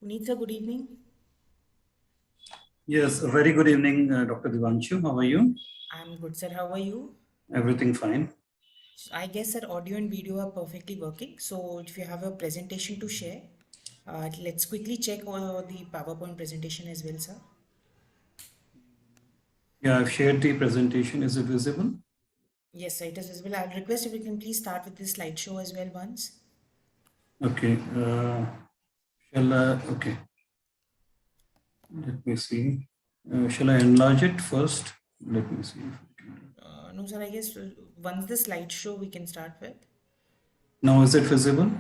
Puneet sir, good evening. Yes, a very good evening, Dr. Divanshu. How are you? I'm good, sir. How are you? Everything fine? I guess that audio and video are perfectly working. So if you have a presentation to share, let's quickly check the PowerPoint presentation as well, sir. Yeah, I've shared the presentation. Is it visible? Yes, sir, it is visible. I'll request if we can please start with the slideshow as well once. Okay. Okay, let me see. Shall I enlarge it first? Let me see. No, sir, I guess once the slideshow we can start with. Now, is it visible?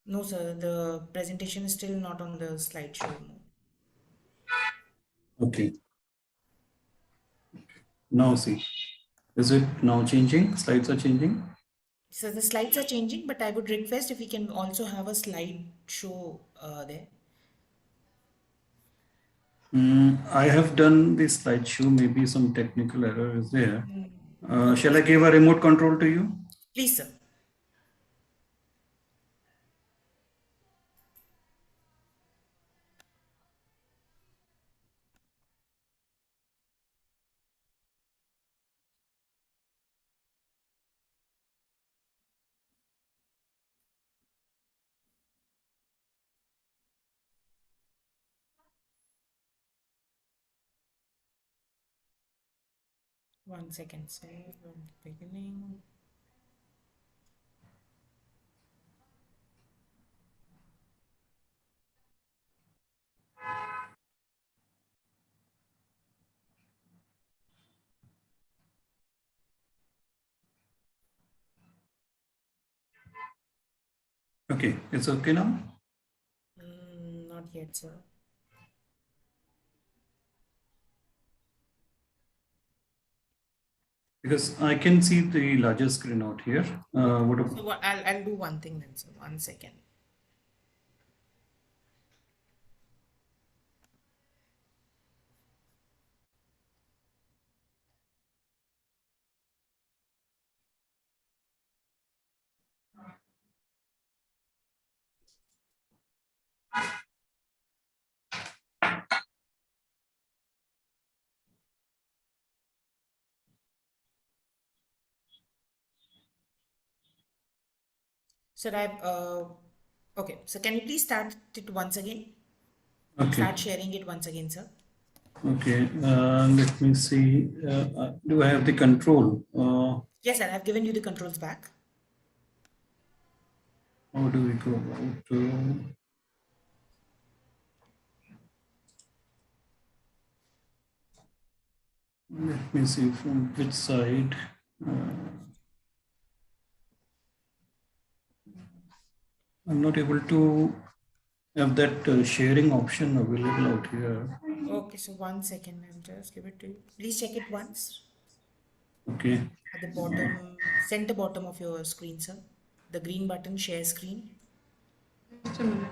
No, sir, the presentation is still not on the slideshow mode. Okay. Now see. Is it now changing? Slides are changing? So the slides are changing, but I would request if we can also have a slideshow there. I have done the slideshow. Maybe some technical error is there. Okay, Shall I give a remote control to you? please, sir. One second, sir. From the beginning. Okay, it's okay now? Not yet, sir. Because I can see the larger screen out here. Okay. What So I'll do one thing then, sir. One second. Sir, okay. So can you please start it once again? Okay, Start sharing it once again, sir. okay. Let me see. Do I have the control? Yes, sir. I've given you the controls back. How do we go about? Let me see from which side. I'm not able to have that sharing option available out here. Okay, so one second. I'll just give it to you. Please check it once Okay. at the bottom, center bottom of your screen, sir. The green button, share screen. Just a minute.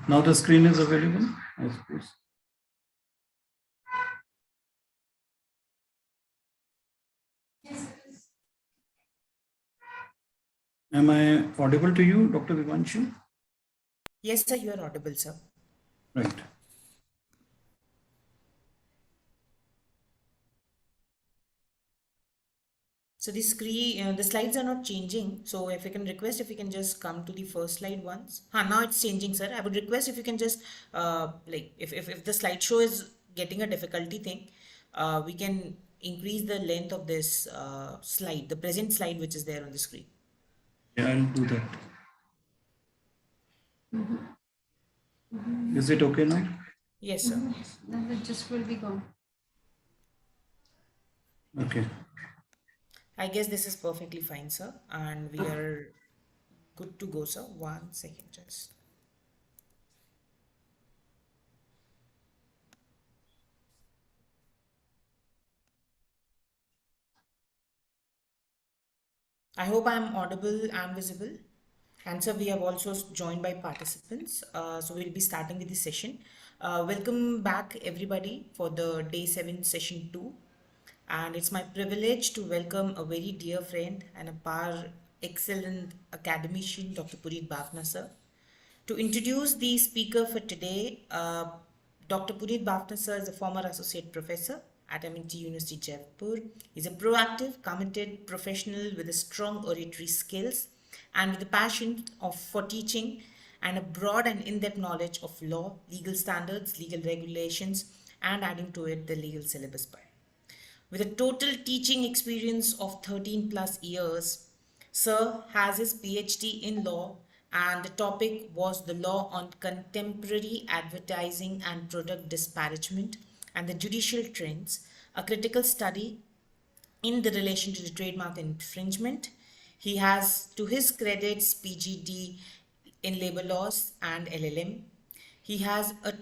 Now the screen is available, I suppose. Am I audible to you, Dr. Vivanshu? Yes, sir, you are audible, sir. Right. So the slides are not changing. So if you can request, if you can just come to the first slide once. Now it's changing, sir. I would request if you can just like if the slideshow is getting a difficulty thing, we can increase the length of this slide, the present slide which is there on the screen. Yeah, I'll do that. Is it okay now? Yes, sir. Then it just will be gone. Okay. I guess this is perfectly fine, sir, and we are good to go, sir. 1 second, just. I hope I'm audible and visible. And so we have also joined by participants. So we'll be starting with the session. Welcome back, everybody, for the day 7 session 2. And it's my privilege to welcome a very dear friend and a par excellent academician, Dr. Purit Bafna, sir. To introduce the speaker for today, Dr. Puneet Bafna sir is a former associate professor at MIT University Jaipur. He's a proactive, committed professional with a strong oratory skills and with a passion for teaching and a broad and in-depth knowledge of law, legal standards, legal regulations, and adding to it the legal syllabus part. With a total teaching experience of 13 plus years, Sir has his PhD in law, and the topic was the law on contemporary advertising and product disparagement and the judicial trends, a critical study in the relation to the trademark infringement. He has, to his credits, PGD in labor laws and LLM. He has a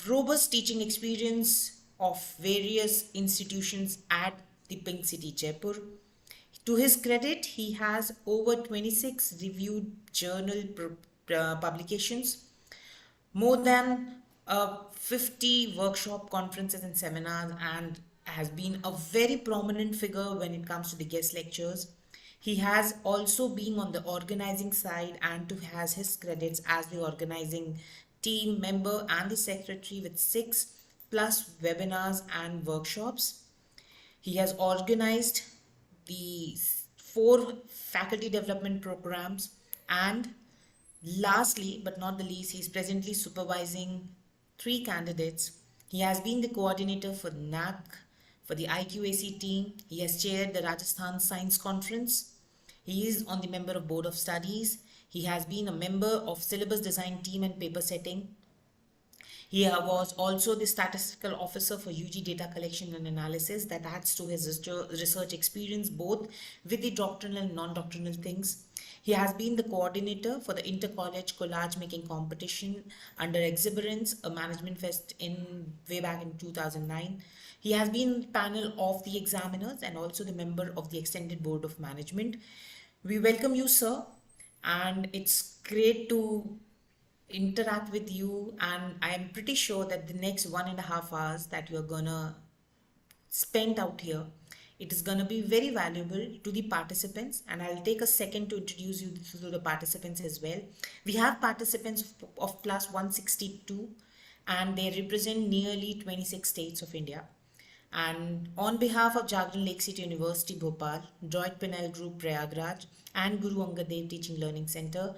robust teaching experience of various institutions at the Pink City, Jaipur. To his credit, he has over 26 reviewed journal publications, more than 50 workshop conferences and seminars, and has been a very prominent figure when it comes to the guest lectures. He has also been on the organizing side and to has his credits as the organizing team member and the secretary with 6 plus webinars and workshops. He has organized the 4 faculty development programs, and lastly but not the least, he is presently supervising 3 candidates. He has been the coordinator for NAC for the IQAC team. He has chaired the Rajasthan Science Conference. He is on the member of Board of Studies. He has been a member of syllabus design team and paper setting. He was also the statistical officer for UG data collection and analysis. That adds to his research experience both with the doctrinal and non-doctrinal things. He has been the coordinator for the inter-college collage making competition under Exuberance, a management fest in way back in 2009. He has been panel of the examiners and also the member of the extended board of management. We welcome you, sir, and it's great to interact with you, and I am pretty sure that the next 1.5 hours that you're gonna spend out here, it is gonna be very valuable to the participants, and I'll take a second to introduce you to the participants as well. We have participants of plus 162, and they represent nearly 26 states of India. And on behalf of Jagran Lake City University, Bhopal, Droid Pinel Group, Prayagraj, and Guru Angad Dev Teaching Learning Center,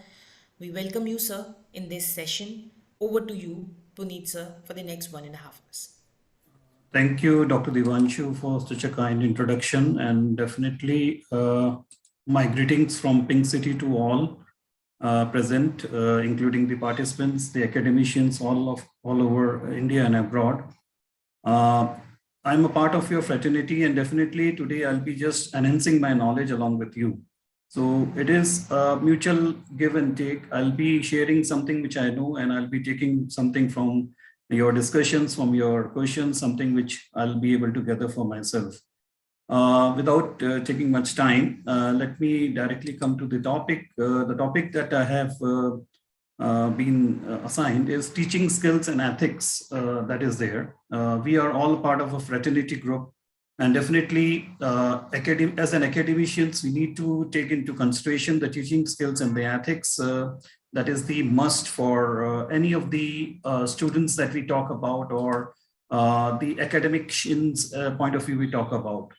we welcome you, sir, in this session. Over to you, Puneet, sir, for the next 1.5 hours. Thank you, Dr. Divanshu, for such a kind introduction, and definitely my greetings from Pink City to all present, including the participants, the academicians, all over India and abroad. I'm a part of your fraternity, and definitely today I'll be just enhancing my knowledge along with you. So it is a mutual give and take. I'll be sharing something which I know, and I'll be taking something from your discussions, from your questions, something which I'll be able to gather for myself. Without taking much time, let me directly come to the topic. The topic that I have been assigned is teaching skills and ethics. That is there. We are all part of a fraternity group, and definitely as an academicians, we need to take into consideration the teaching skills and the ethics that is the must for any of the students that we talk about, or the academicians point of view we talk about.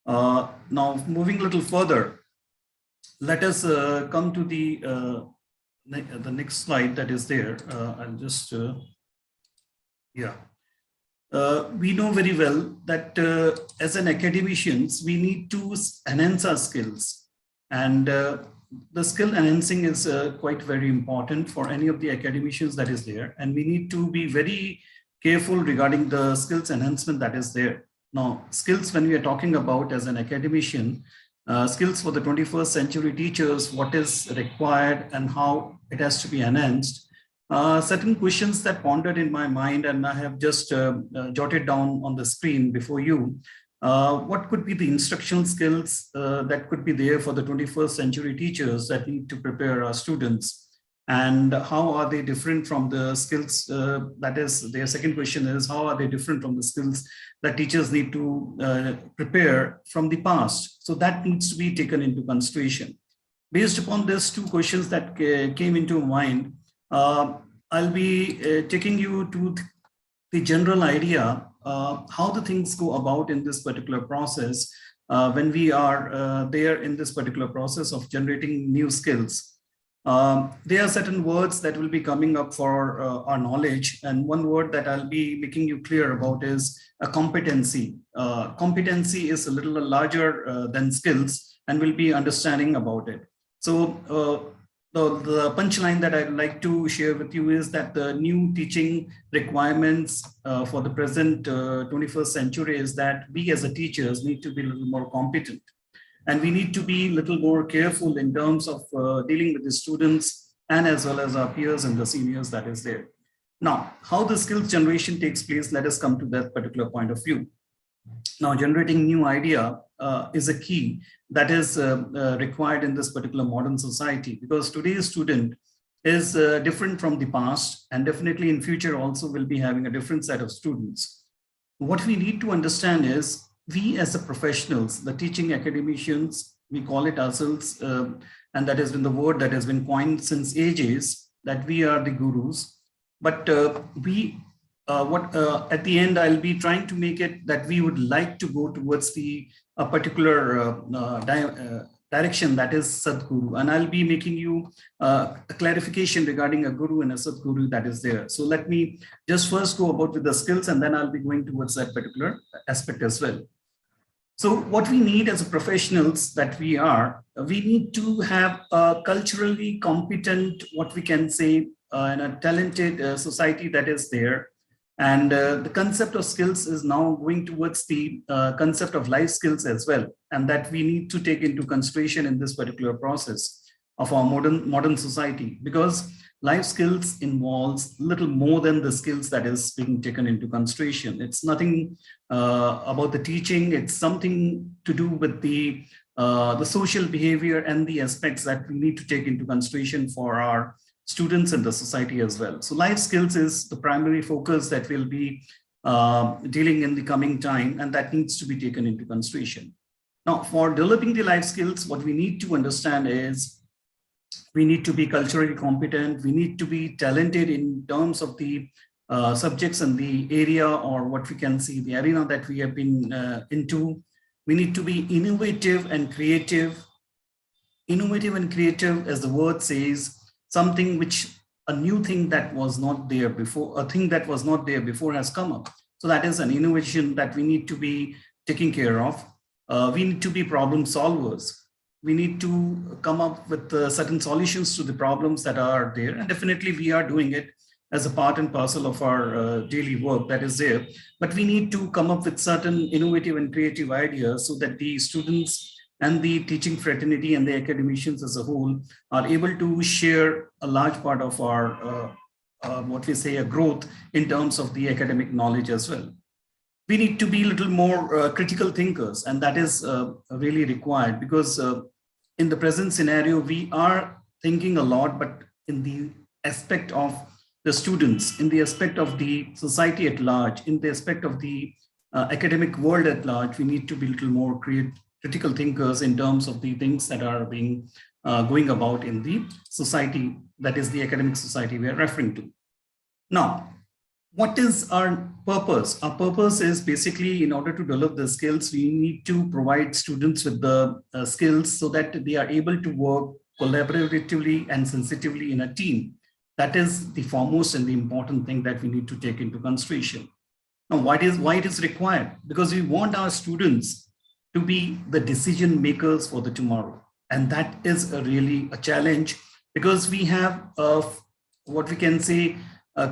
Now, moving a little further, let us come to the next slide that is there. I'll just, yeah. We know very well that as an academicians, we need to enhance our skills. And the skill enhancing is quite very important for any of the academicians that is there. And we need to be very careful regarding the skills enhancement that is there. Now, skills, when we are talking about as an academician, skills for the 21st century teachers, what is required and how it has to be enhanced. Certain questions that pondered in my mind, and I have just jotted down on the screen before you. What could be the instructional skills that could be there for the 21st century teachers that need to prepare our students? And how are they different from the skills? That is, their second question is, how are they different from the skills that teachers need to prepare from the past? So that needs to be taken into consideration. Based upon these two questions that came into mind, I'll be taking you to the general idea how the things go about in this particular process when we are there in this particular process of generating new skills. There are certain words that will be coming up for our knowledge, and one word that I'll be making you clear about is a competency. Competency is a little larger than skills, and we'll be understanding about it. So the punchline that I'd like to share with you is that the new teaching requirements for the present 21st century is that we as a teachers need to be a little more competent. And we need to be a little more careful in terms of dealing with the students and as well as our peers and the seniors that is there. Now, how the skills generation takes place, let us come to that particular point of view. Now, generating new idea is a key that is required in this particular modern society, because today's student is different from the past, and definitely in future also will be having a different set of students. What we need to understand is, we as the professionals, the teaching academicians, we call it ourselves, and that has been the word that has been coined since ages, that we are the gurus. But at the end, I'll be trying to make it that we would like to go towards the particular direction, that is Sadguru. And I'll be making you a clarification regarding a guru and a Sadguru that is there. So let me just first go about with the skills, and then I'll be going towards that particular aspect as well. So what we need as professionals that we are, we need to have a culturally competent, what we can say, and a talented society that is there. And the concept of skills is now going towards the concept of life skills as well. And that we need to take into consideration in this particular process of our modern society, because life skills involves little more than the skills that is being taken into consideration. It's nothing about the teaching. It's something to do with the social behavior and the aspects that we need to take into consideration for our students and the society as well. So life skills is the primary focus that we'll be dealing in the coming time, and that needs to be taken into consideration. Now, for developing the life skills, what we need to understand is we need to be culturally competent. We need to be talented in terms of the subjects and the area, or what we can see, the arena that we have been into. We need to be innovative and creative. Innovative and creative, as the word says, something which, a new thing that was not there before, a thing that was not there before has come up. So that is an innovation that we need to be taking care of. We need to be problem solvers. We need to come up with certain solutions to the problems that are there. And definitely we are doing it as a part and parcel of our daily work that is there. But we need to come up with certain innovative and creative ideas so that the students and the teaching fraternity and the academicians as a whole are able to share a large part of our, what we say, a growth in terms of the academic knowledge as well. We need to be a little more critical thinkers, and that is really required, because in the present scenario, we are thinking a lot, but in the aspect of the students, in the aspect of the society at large, in the aspect of the academic world at large, we need to be a little more critical thinkers in terms of the things that are being going about in the society, that is the academic society we are referring to. Now, what is our purpose? Our purpose is basically, in order to develop the skills, we need to provide students with the skills so that they are able to work collaboratively and sensitively in a team. That is the foremost and the important thing that we need to take into consideration. Now, why it is required? Because we want our students to be the decision makers for the tomorrow. And that is really a challenge, because we have what we can say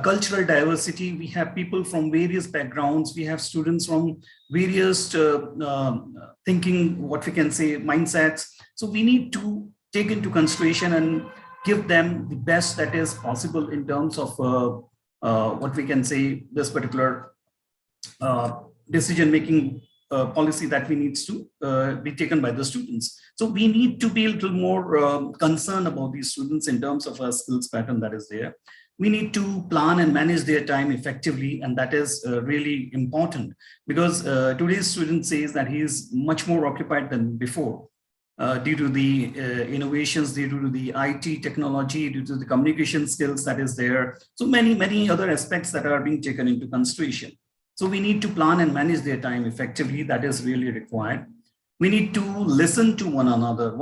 cultural diversity. We have people from various backgrounds. We have students from various thinking, what we can say, mindsets. So we need to take into consideration and give them the best that is possible in terms of what we can say, this particular decision-making policy that we needs to be taken by the students. So we need to be a little more concerned about these students in terms of a skills pattern that is there. We need to plan and manage their time effectively, and that is really important, because today's student says that he is much more occupied than before due to the innovations, due to the IT technology, due to the communication skills that is there. So many other aspects that are being taken into consideration. So we need to plan and manage their time effectively. That is really required. We need to listen to one another.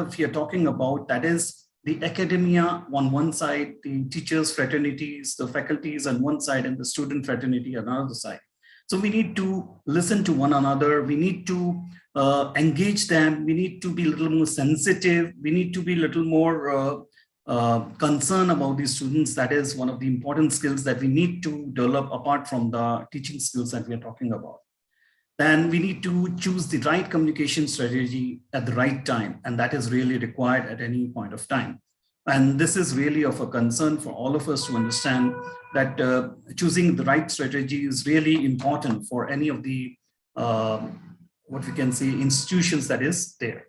If you're talking about, that is the academia on one side, the teachers, fraternities, the faculties on one side, and the student fraternity on another side. So we need to listen to one another. We need to engage them. We need to be a little more sensitive. We need to be a little more concern about these students. That is one of the important skills that we need to develop apart from the teaching skills that we are talking about. Then we need to choose the right communication strategy at the right time, and that is really required at any point of time. And this is really of a concern for all of us to understand that choosing the right strategy is really important for any of the what we can say institutions that is there.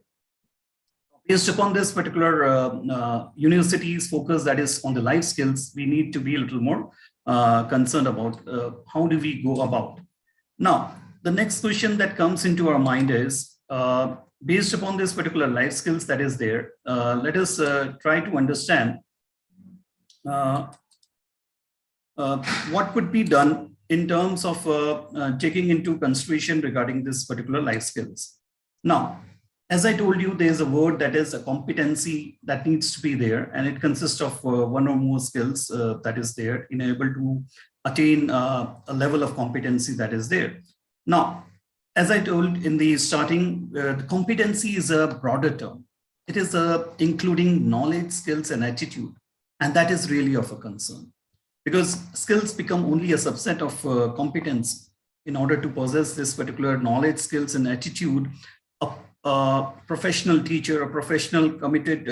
Based upon this particular university's focus that is on the life skills, we need to be a little more concerned about how do we go about. Now, the next question that comes into our mind is, based upon this particular life skills that is there, let us try to understand what could be done in terms of taking into consideration regarding this particular life skills. Now, as I told you, there's a word that is a competency that needs to be there, and it consists of one or more skills that is there in able to attain a level of competency that is there. Now, as I told in the starting, the competency is a broader term. It is including knowledge, skills, and attitude, and that is really of a concern, because skills become only a subset of competence. In order to possess this particular knowledge, skills, and attitude, a professional teacher, a professional committed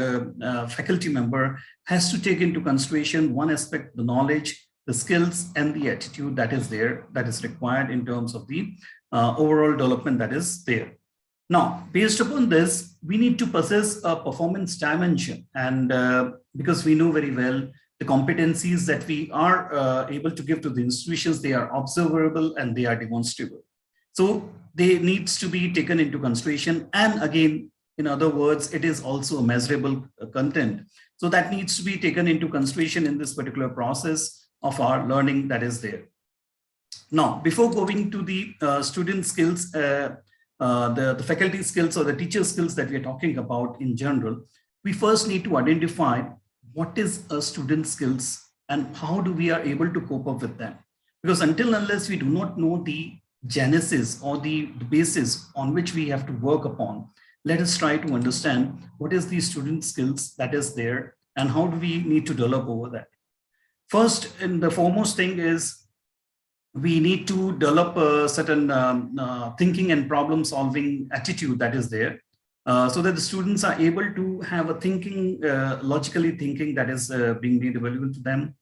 faculty member has to take into consideration one aspect, the knowledge, the skills, and the attitude that is there, that is required in terms of the overall development that is there. Now, based upon this, we need to possess a performance dimension, and because we know very well the competencies that we are able to give to the institutions, they are observable and they are demonstrable. So they needs to be taken into consideration. And again, in other words, it is also a measurable content. So that needs to be taken into consideration in this particular process of our learning that is there. Now, before going to the student skills, the faculty skills or the teacher skills that we are talking about in general, we first need to identify what is a student skills and how do we are able to cope up with them. Because until unless we do not know the genesis or the basis on which we have to work upon, let us try to understand what is the student skills that is there and how do we need to develop over that. First and the foremost thing is we need to develop a certain thinking and problem solving attitude that is there, so that the students are able to have a thinking, logically thinking that is being made available to them.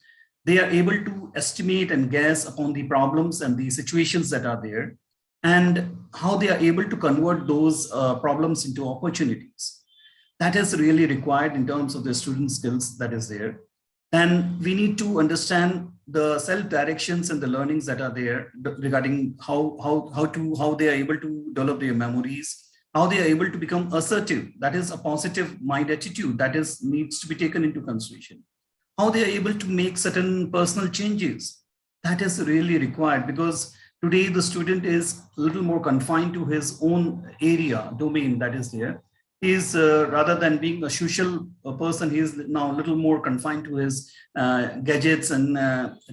They are able to estimate and guess upon the problems and the situations that are there, and how they are able to convert those problems into opportunities. That is really required in terms of the student skills that is there. Then we need to understand the self-directions and the learnings that are there regarding how they are able to develop their memories, how they are able to become assertive, that is a positive mind attitude that is needs to be taken into consideration, how they are able to make certain personal changes, that is really required, because today the student is a little more confined to his own area domain that is there. He is rather than being a social person, he is now a little more confined to his gadgets and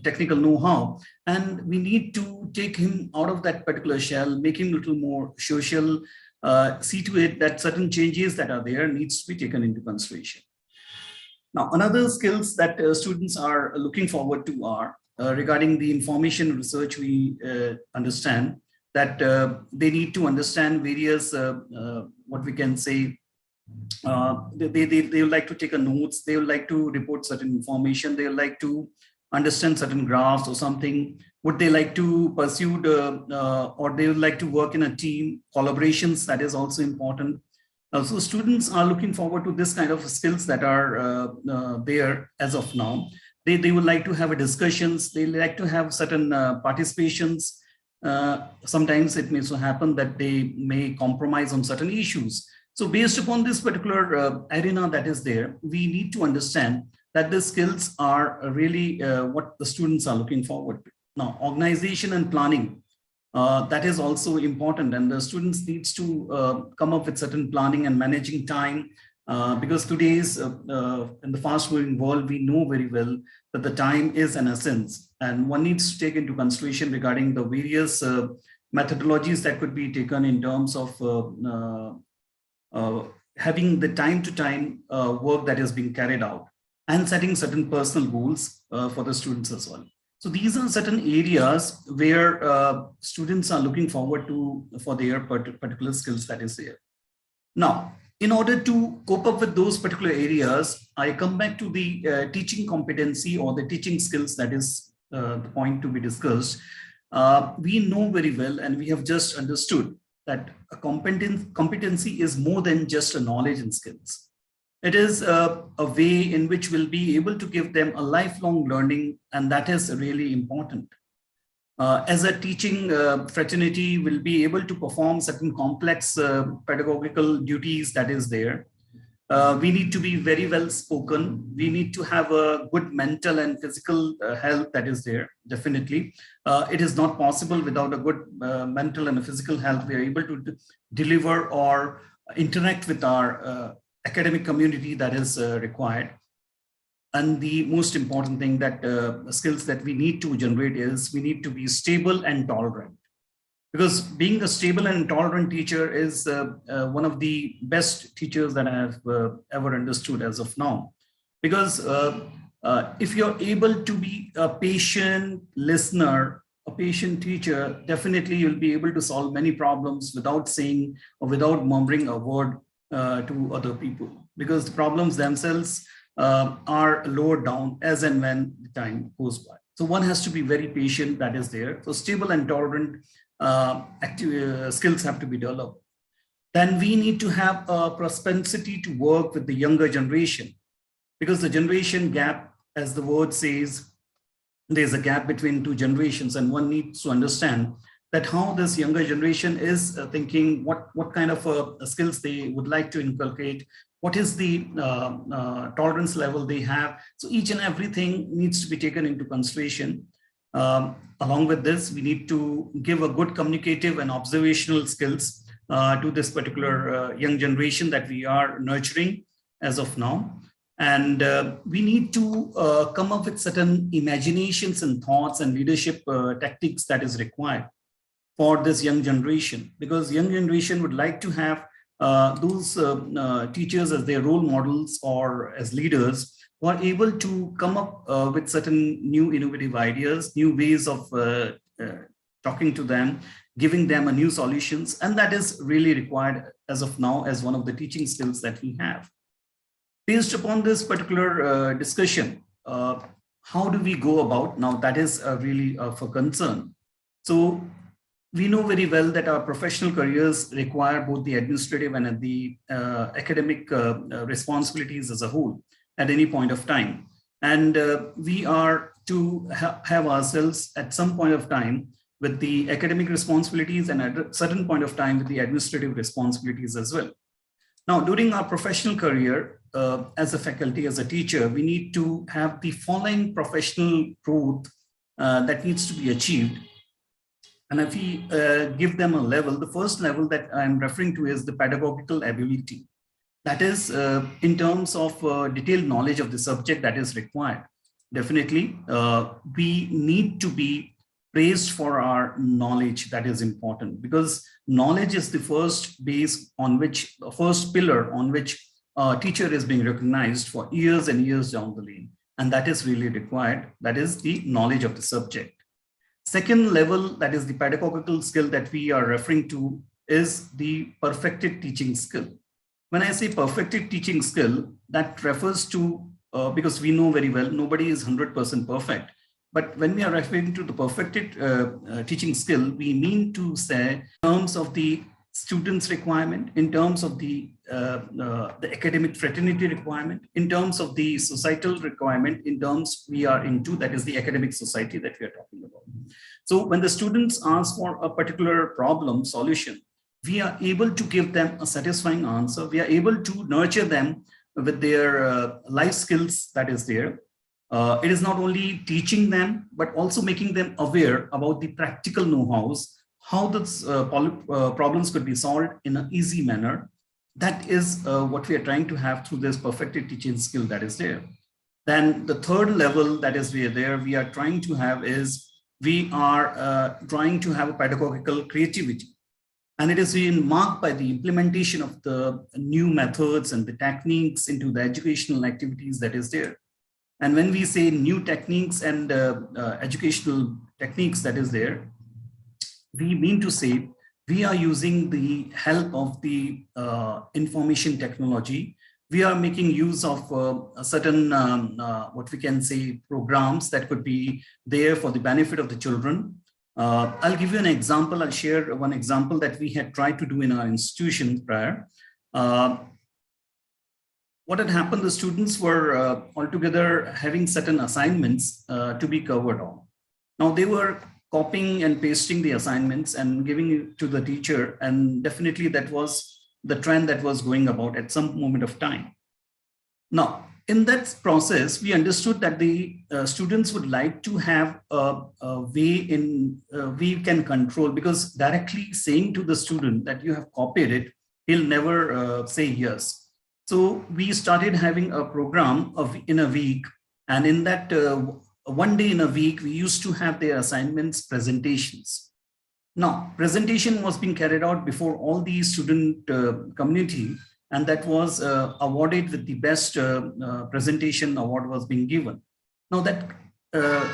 technical know-how, and we need to take him out of that particular shell, make him a little more social, see to it that certain changes that are there needs to be taken into consideration. Now, another skills that students are looking forward to are regarding the information research. We understand that they need to understand various, what we can say, they would like to take a notes, they would like to report certain information, they would like to understand certain graphs or something. Would they like to pursue or they would like to work in a team, collaborations, that is also important. So students are looking forward to this kind of skills that are there as of now. They would like to have a discussions, they like to have certain participations. Sometimes it may so happen that they may compromise on certain issues. So based upon this particular arena that is there, we need to understand that the skills are really what the students are looking forward to. Now, organization and planning, that is also important, and the students needs to come up with certain planning and managing time, because today's in the fast moving world, we know very well that the time is an essence, and one needs to take into consideration regarding the various methodologies that could be taken in terms of having the time to time work that is being carried out, and setting certain personal goals for the students as well. So these are certain areas where students are looking forward to for their particular skills that is there. Now, in order to cope up with those particular areas, I come back to the teaching competency or the teaching skills that is the point to be discussed. We know very well, and we have just understood that a competency is more than just a knowledge and skills. It is a way in which we'll be able to give them a lifelong learning, and that is really important. As a teaching fraternity, will be able to perform certain complex pedagogical duties that is there. We need to be very well spoken. We need to have a good mental and physical health that is there, definitely. It is not possible without a good mental and physical health. We are able to deliver or interact with our academic community that is required. And the most important thing that skills that we need to generate is we need to be stable and tolerant. Because being a stable and tolerant teacher is one of the best teachers that I have ever understood as of now. Because if you're able to be a patient listener, a patient teacher, definitely you'll be able to solve many problems without saying or without murmuring a word to other people. Because the problems themselves are lowered down as and when the time goes by. So one has to be very patient, that is there. So stable and tolerant skills have to be developed. Then we need to have a propensity to work with the younger generation, because the generation gap, as the word says, there's a gap between two generations, and one needs to understand that how this younger generation is thinking, what kind of skills they would like to inculcate, what is the tolerance level they have. So each and everything needs to be taken into consideration. Along with this, we need to give a good communicative and observational skills to this particular young generation that we are nurturing as of now. And we need to come up with certain imaginations and thoughts and leadership tactics that is required for this young generation, because young generation would like to have those teachers as their role models or as leaders who are able to come up with certain new innovative ideas, new ways of talking to them, giving them a new solutions. And that is really required as of now as one of the teaching skills that we have. Based upon this particular discussion, how do we go about? Now that is really of a concern. So we know very well that our professional careers require both the administrative and the academic responsibilities as a whole at any point of time. And we are to have ourselves at some point of time with the academic responsibilities and at a certain point of time with the administrative responsibilities as well. Now, during our professional career, as a faculty, as a teacher, we need to have the following professional growth that needs to be achieved. And if we give them a level, the first level that I'm referring to is the pedagogical ability. That is in terms of detailed knowledge of the subject that is required. Definitely, we need to be praised for our knowledge. That is important, because knowledge is the first base on which, first pillar on which a teacher is being recognized for years and years down the lane. And that is really required. That is the knowledge of the subject. Second level, that is the pedagogical skill that we are referring to, is the perfected teaching skill. When I say perfected teaching skill, that refers to, because we know very well, nobody is 100% perfect. But when we are referring to the perfected teaching skill, we mean to say in terms of the students' requirement, in terms of the academic fraternity requirement, in terms of the societal requirement, in terms we are into, that is the academic society that we are talking about. So when the students ask for a particular problem solution, we are able to give them a satisfying answer. We are able to nurture them with their life skills that is there. It is not only teaching them, but also making them aware about the practical know-hows, how those problems could be solved in an easy manner. That is what we are trying to have through this perfected teaching skill that is there. Then the third level that is we are trying to have is, we are trying to have a pedagogical creativity. And it is being marked by the implementation of the new methods and the techniques into the educational activities that is there. And when we say new techniques and educational techniques that is there, we mean to say we are using the help of the information technology. We are making use of a certain, what we can say, programs that could be there for the benefit of the children. I'll give you an example. I'll share one example that we had tried to do in our institution prior. What had happened, the students were altogether having certain assignments to be covered on. Now they were copying and pasting the assignments and giving it to the teacher. And definitely that was the trend that was going about at some moment of time. Now, in that process, we understood that the students would like to have a way in we can control, because directly saying to the student that you have copied it, he'll never say yes. So we started having a program in a week, and in that one day in a week, we used to have their assignments presentations. Now, presentation was being carried out before all the student community, and that was awarded with the best presentation award was being given. Now that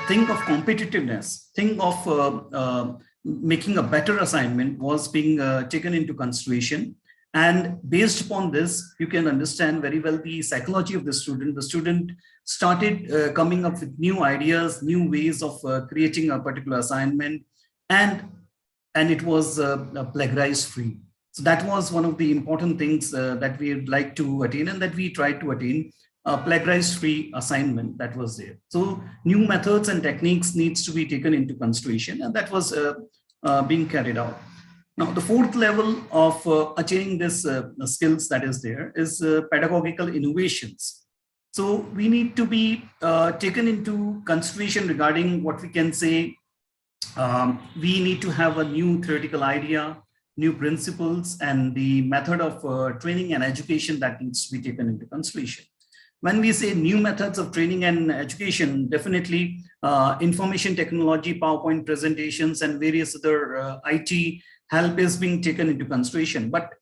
think of competitiveness, think of making a better assignment was being taken into consideration. And based upon this, you can understand very well the psychology of the student. The student started coming up with new ideas, new ways of creating a particular assignment, and it was plagiarized free. So that was one of the important things that we would like to attain, and that we tried to attain, a plagiarized free assignment that was there. So new methods and techniques needs to be taken into consideration, and that was being carried out. Now, the fourth level of attaining this skills that is there is pedagogical innovations. So we need to be taken into consideration regarding what we can say. We need to have a new theoretical idea, new principles, and the method of training and education that needs to be taken into consideration. When we say new methods of training and education, definitely information technology, PowerPoint presentations, and various other IT help is being taken into consideration. But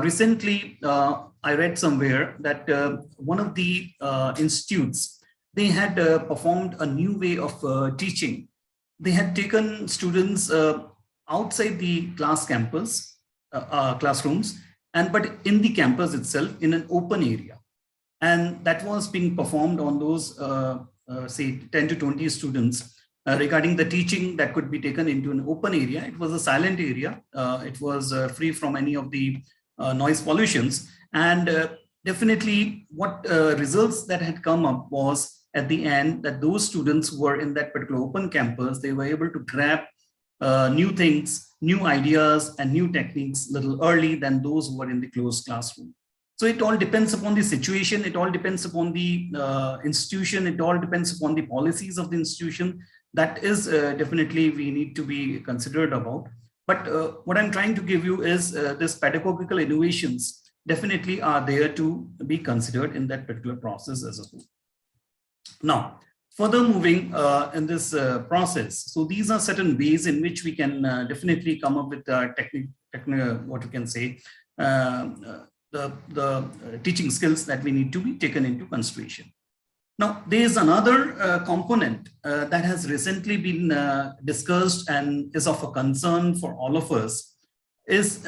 recently, I read somewhere that one of the institutes, they had performed a new way of teaching. They had taken students outside the classrooms, but in the campus itself, in an open area. And that was being performed on those, say, 10 to 20 students regarding the teaching that could be taken into an open area. It was a silent area. It was free from any of the noise pollutions. And definitely what results that had come up was at the end that those students who were in that particular open campus, they were able to grab new things, new ideas, and new techniques a little early than those who are in the closed classroom. So it all depends upon the situation. It all depends upon the institution. It all depends upon the policies of the institution. That is definitely we need to be considered about. But what I'm trying to give you is this pedagogical innovations definitely are there to be considered in that particular process as a whole. Now, further moving in this process, so these are certain ways in which we can definitely come up with what we can say, the teaching skills that we need to be taken into consideration. Now, there is another component that has recently been discussed and is of a concern for all of us, is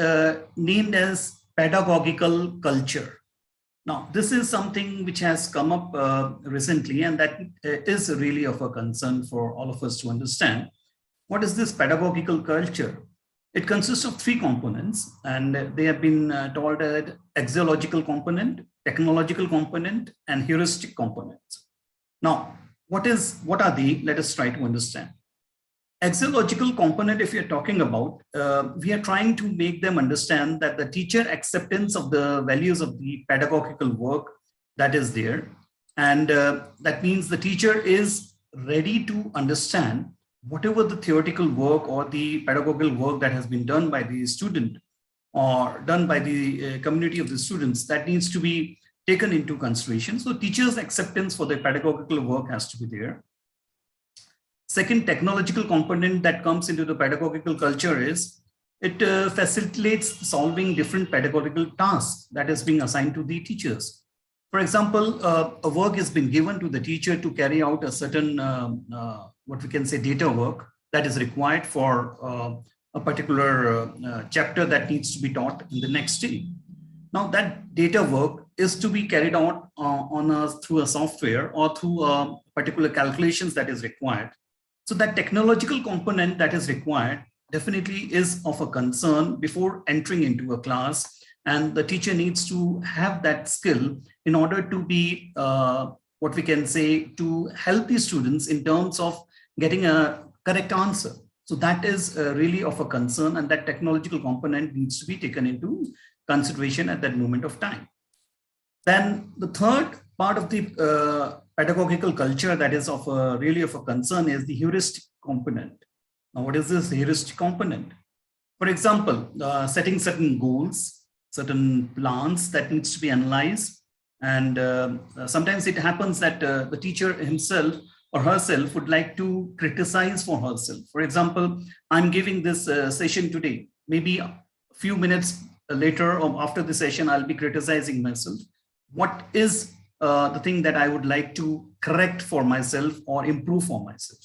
named as pedagogical culture. Now, this is something which has come up recently, and that is really of a concern for all of us to understand. What is this pedagogical culture? It consists of three components, and they have been told as axiological component, technological component, and heuristic components. Now, what are they? Let us try to understand. Axiological component, if you're talking about, we are trying to make them understand that the teacher acceptance of the values of the pedagogical work that is there. And that means the teacher is ready to understand whatever the theoretical work or the pedagogical work that has been done by the student or done by the community of the students, that needs to be taken into consideration. So teachers' acceptance for the pedagogical work has to be there. Second technological component that comes into the pedagogical culture is it facilitates solving different pedagogical tasks that is being assigned to the teachers. For example, a work has been given to the teacher to carry out a certain, what we can say, data work that is required for a particular chapter that needs to be taught in the next day. Now that data work is to be carried out through a software or through particular calculations that is required. So that technological component that is required definitely is of a concern before entering into a class, and the teacher needs to have that skill in order to be what we can say, to help the students in terms of getting a correct answer. So that is really of a concern, and that technological component needs to be taken into consideration at that moment of time. Then the third part of the pedagogical culture that is of really of a concern is the heuristic component. Now, what is this heuristic component? For example, setting certain goals, certain plans that needs to be analyzed. And sometimes it happens that the teacher himself or herself would like to criticize for herself. For example, I'm giving this session today. Maybe a few minutes later or after the session, I'll be criticizing myself. What is the thing that I would like to correct for myself or improve for myself?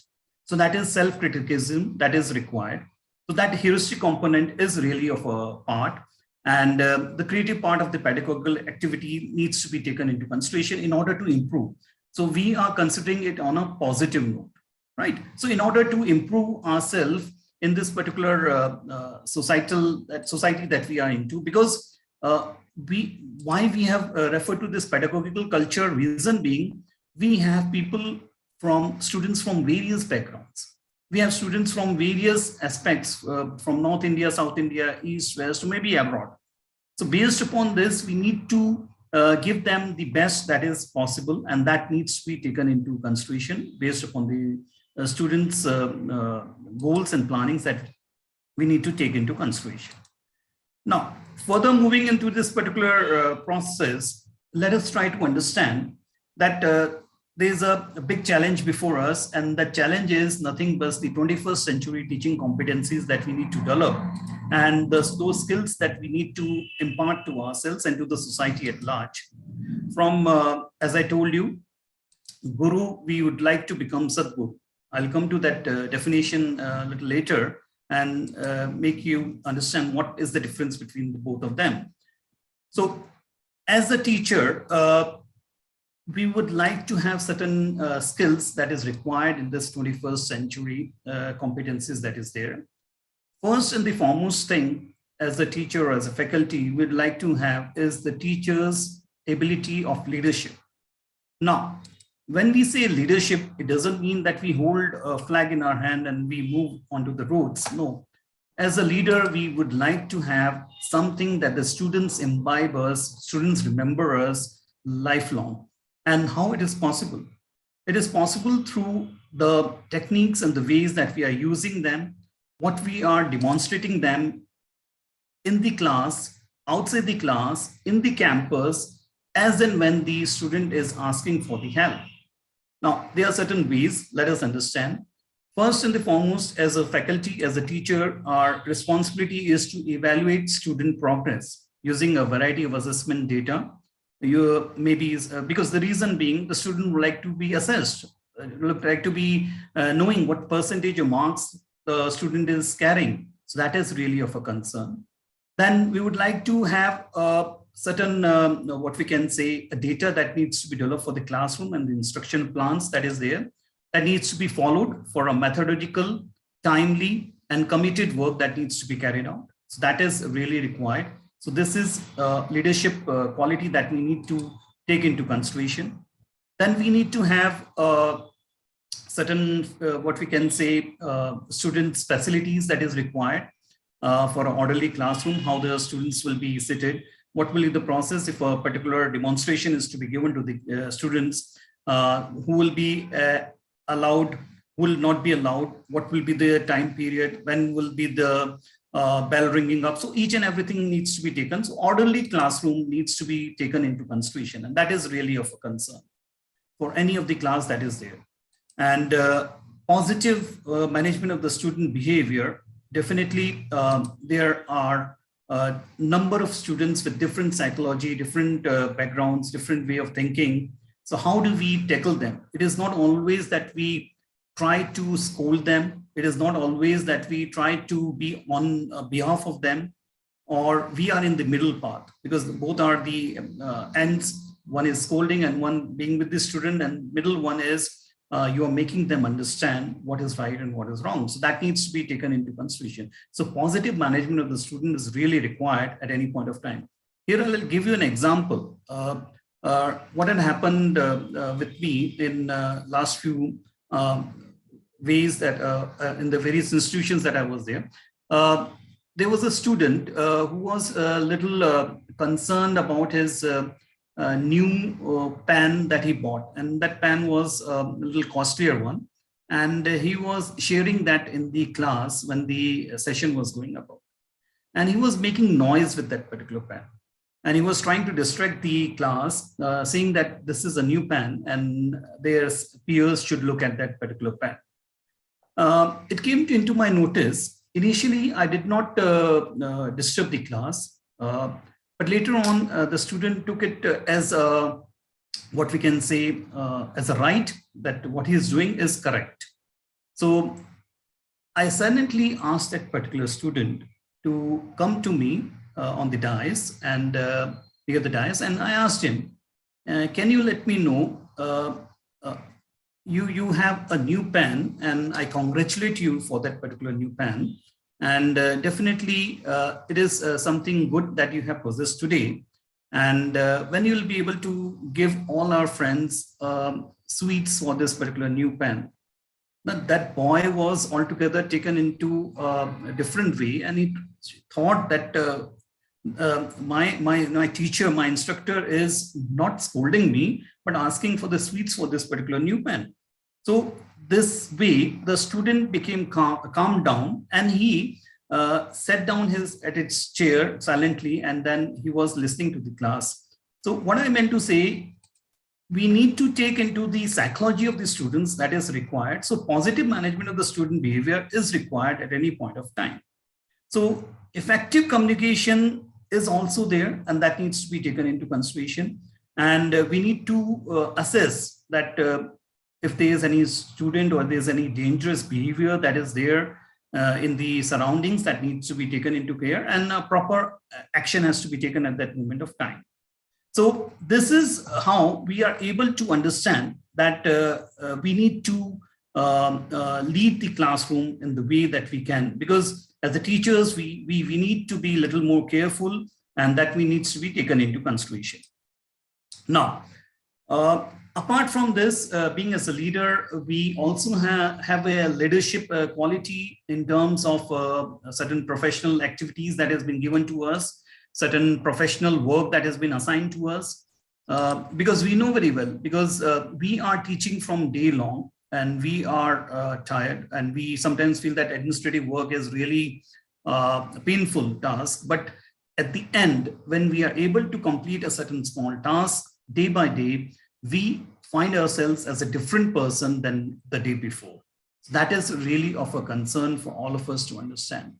So that is self-criticism that is required. So that heuristic component is really of a part, and the creative part of the pedagogical activity needs to be taken into consideration in order to improve. So we are considering it on a positive note, right? So in order to improve ourselves in this particular society that we are into, because why we have referred to this pedagogical culture, reason being, we have students from various backgrounds. We have students from various aspects, from North India, South India, East, West, or maybe abroad. So based upon this, we need to give them the best that is possible, and that needs to be taken into consideration based upon the students' goals and plannings that we need to take into consideration. Now, further moving into this particular process, let us try to understand that there's a big challenge before us, and that challenge is nothing but the 21st century teaching competencies that we need to develop, and those skills that we need to impart to ourselves and to the society at large. From, as I told you, Guru, we would like to become Sadguru. I'll come to that definition a little later and make you understand what is the difference between the both of them. So as a teacher, we would like to have certain skills that is required in this 21st century competencies that is there. First and the foremost thing as a teacher or as a faculty we'd like to have is the teacher's ability of leadership. Now, when we say leadership, it doesn't mean that we hold a flag in our hand and we move onto the roads. No. As a leader, we would like to have something that the students imbibe us, students remember us lifelong. And how it is possible? It is possible through the techniques and the ways that we are using them, what we are demonstrating them in the class, outside the class, in the campus, as and when the student is asking for the help. Now, there are certain ways, let us understand. First and the foremost, as a faculty, as a teacher, our responsibility is to evaluate student progress using a variety of assessment data. You maybe because the reason being the student would like to be assessed, would like to be knowing what percentage of marks the student is carrying. So that is really of a concern. Then we would like to have a certain, what we can say, a data that needs to be developed for the classroom and the instruction plans that is there, that needs to be followed for a methodological, timely, and committed work that needs to be carried out. So that is really required. So this is leadership quality that we need to take into consideration. Then we need to have certain, what we can say, students' facilities that is required for an orderly classroom, how the students will be seated, what will be the process if a particular demonstration is to be given to the students, who will be allowed, will not be allowed, what will be the time period, when will be the bell ringing up. So each and everything needs to be taken. So orderly classroom needs to be taken into consideration. And that is really of a concern for any of the class that is there. And positive management of the student behavior. Definitely, there are a number of students with different psychology, different backgrounds, different way of thinking. So how do we tackle them? It is not always that we try to scold them. It is not always that we try to be on behalf of them, or we are in the middle path, because both are the ends. One is scolding and one being with the student, and middle one is you are making them understand what is right and what is wrong. So that needs to be taken into consideration. So positive management of the student is really required at any point of time. Here I will give you an example. What had happened with me in last few ways that in the various institutions that I was there. There was a student who was a little concerned about his new pen that he bought, and that pen was a little costlier one, and he was sharing that in the class when the session was going about, and he was making noise with that particular pen, and he was trying to distract the class, saying that this is a new pen and their peers should look at that particular pen. It came into my notice. Initially, I did not disturb the class. But later on, the student took it as a, what we can say, as a right, that what he is doing is correct. So I silently asked that particular student to come to me on the dais and near the dais, and I asked him, can you let me know, you have a new pen, and I congratulate you for that particular new pen. And definitely it is something good that you have possessed today. And when you will be able to give all our friends sweets for this particular new pen. That boy was altogether taken into a different way, and he thought that my teacher, my instructor is not scolding me, but asking for the sweets for this particular new pen. So this way, the student became calmed down, and he sat down at its chair silently, and then he was listening to the class. So what I meant to say, we need to take into the psychology of the students that is required. So positive management of the student behavior is required at any point of time. So effective communication is also there, and that needs to be taken into consideration. And we need to assess that if there is any student or there's any dangerous behavior that is there in the surroundings, that needs to be taken into care, and proper action has to be taken at that moment of time. So this is how we are able to understand that we need to lead the classroom in the way that we can, because as the teachers, we need to be a little more careful, and that needs to be taken into consideration. Now, Apart from this, being as a leader, we also have a leadership quality in terms of certain professional activities that has been given to us, certain professional work that has been assigned to us, because we know very well, because we are teaching from day long and we are tired, and we sometimes feel that administrative work is really a painful task. But at the end, when we are able to complete a certain small task day by day, we find ourselves as a different person than the day before. That is really of a concern for all of us to understand,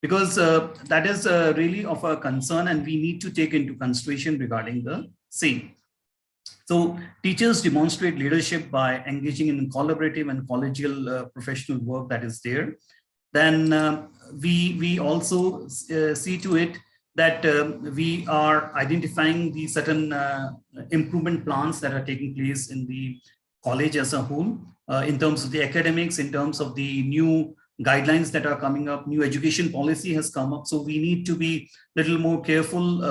because that is really of a concern, and we need to take into consideration regarding the same. So teachers demonstrate leadership by engaging in collaborative and collegial professional work that is there. Then we also see to it that we are identifying the certain improvement plans that are taking place in the college as a whole, in terms of the academics, in terms of the new guidelines that are coming up, new education policy has come up. So we need to be a little more careful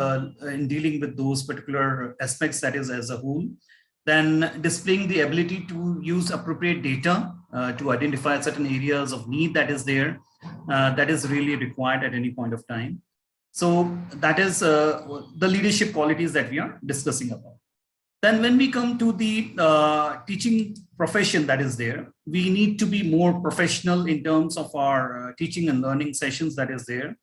in dealing with those particular aspects, that is as a whole. Then displaying the ability to use appropriate data to identify certain areas of need that is there, that is really required at any point of time. So that is the leadership qualities that we are discussing about. Then when we come to the teaching profession that is there, we need to be more professional in terms of our teaching and learning sessions that is there.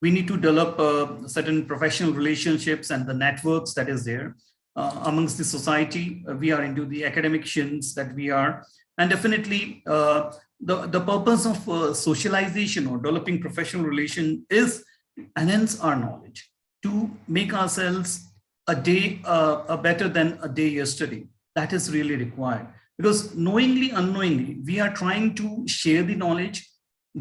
We need to develop certain professional relationships and the networks that is there amongst the society. We are into the academicians that we are, and definitely the purpose of socialization or developing professional relation is enhance our knowledge, to make ourselves a day better than a day yesterday. That is really required, because knowingly, unknowingly, we are trying to share the knowledge,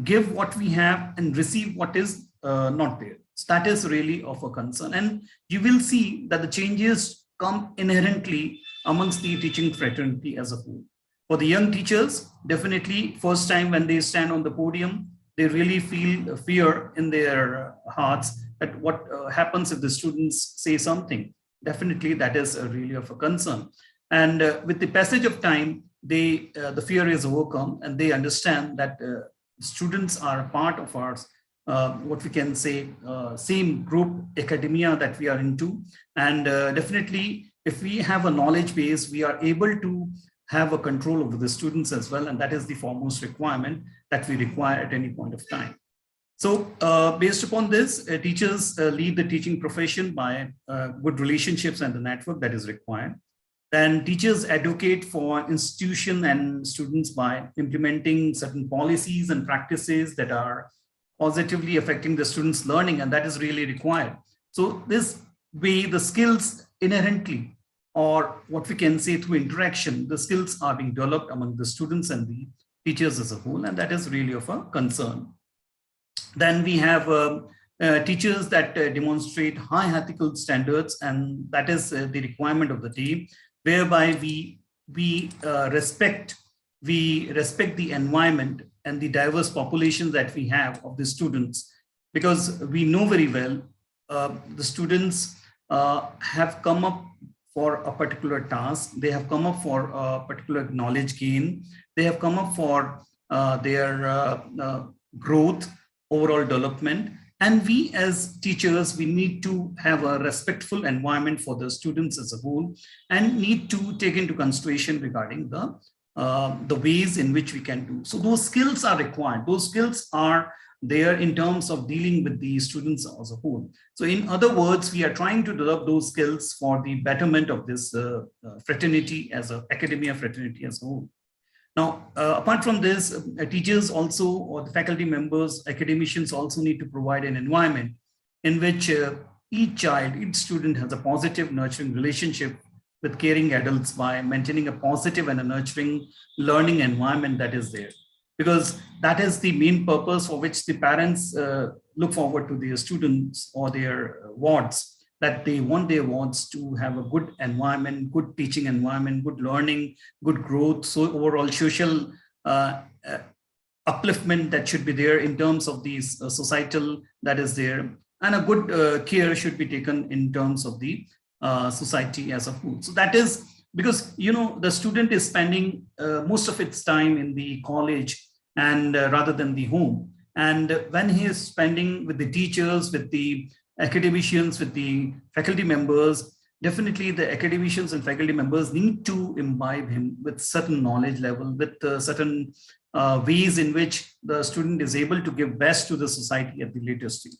give what we have and receive what is not there. So that is really of a concern. And you will see that the changes come inherently amongst the teaching fraternity as a whole. For the young teachers, definitely first time when they stand on the podium, they really feel fear in their hearts at what happens if the students say something. Definitely that is really of a concern. And with the passage of time, the fear is overcome, and they understand that students are a part of our, what we can say, same group academia that we are into. And definitely, if we have a knowledge base, we are able to have a control over the students as well. And that is the foremost requirement that we require at any point of time. So based upon this, teachers lead the teaching profession by good relationships and the network that is required. Then teachers advocate for institution and students by implementing certain policies and practices that are positively affecting the students' learning, and that is really required. So this way, the skills inherently, or what we can say through interaction, the skills are being developed among the students and the teachers as a whole, and that is really of a concern. Then we have teachers that demonstrate high ethical standards, and that is the requirement of the day, whereby we respect the environment and the diverse population that we have of the students, because we know very well the students have come up for a particular task, they have come up for a particular knowledge gain, they have come up for their growth, overall development. And we as teachers, we need to have a respectful environment for the students as a whole, and need to take into consideration regarding the ways in which we can do. So those skills are required. Those skills are there in terms of dealing with the students as a whole. So in other words, we are trying to develop those skills for the betterment of this fraternity as an academia fraternity as a whole. Now, apart from this, teachers also, or the faculty members, academicians also need to provide an environment in which each child, each student has a positive, nurturing relationship with caring adults by maintaining a positive and a nurturing learning environment that is there. Because that is the main purpose for which the parents look forward to their students or their wards, that they want their wards to have a good environment, good teaching environment, good learning, good growth, so overall social upliftment that should be there in terms of these societal that is there, and a good care should be taken in terms of the society as a whole. So that is because the student is spending most of its time in the college and rather than the home. And when he is spending with the teachers, with the academicians, with the faculty members, definitely the academicians and faculty members need to imbibe him with certain knowledge level, with certain ways in which the student is able to give best to the society at the later stage.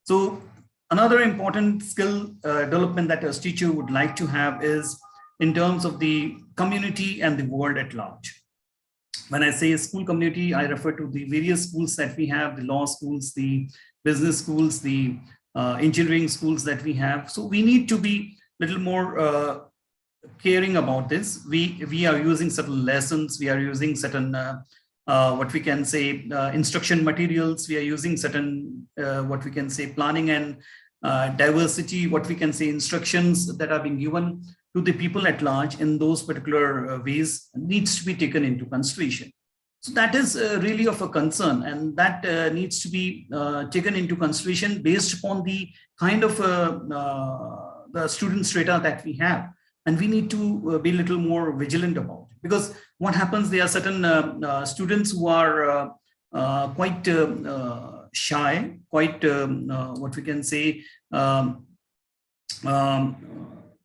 So another important skill development that a teacher would like to have is in terms of the community and the world at large. When I say school community, I refer to the various schools that we have, the law schools, the business schools, the engineering schools that we have. So we need to be a little more caring about this. We are using certain lessons, we are using certain what we can say instruction materials, we are using certain what we can say planning and diversity, what we can say instructions that are being given to the people at large in those particular ways needs to be taken into consideration. So that is really of a concern, and that needs to be taken into consideration based upon the kind of the student strata that we have. And we need to be a little more vigilant about it, because what happens, there are certain students who are quite shy, quite what we can say,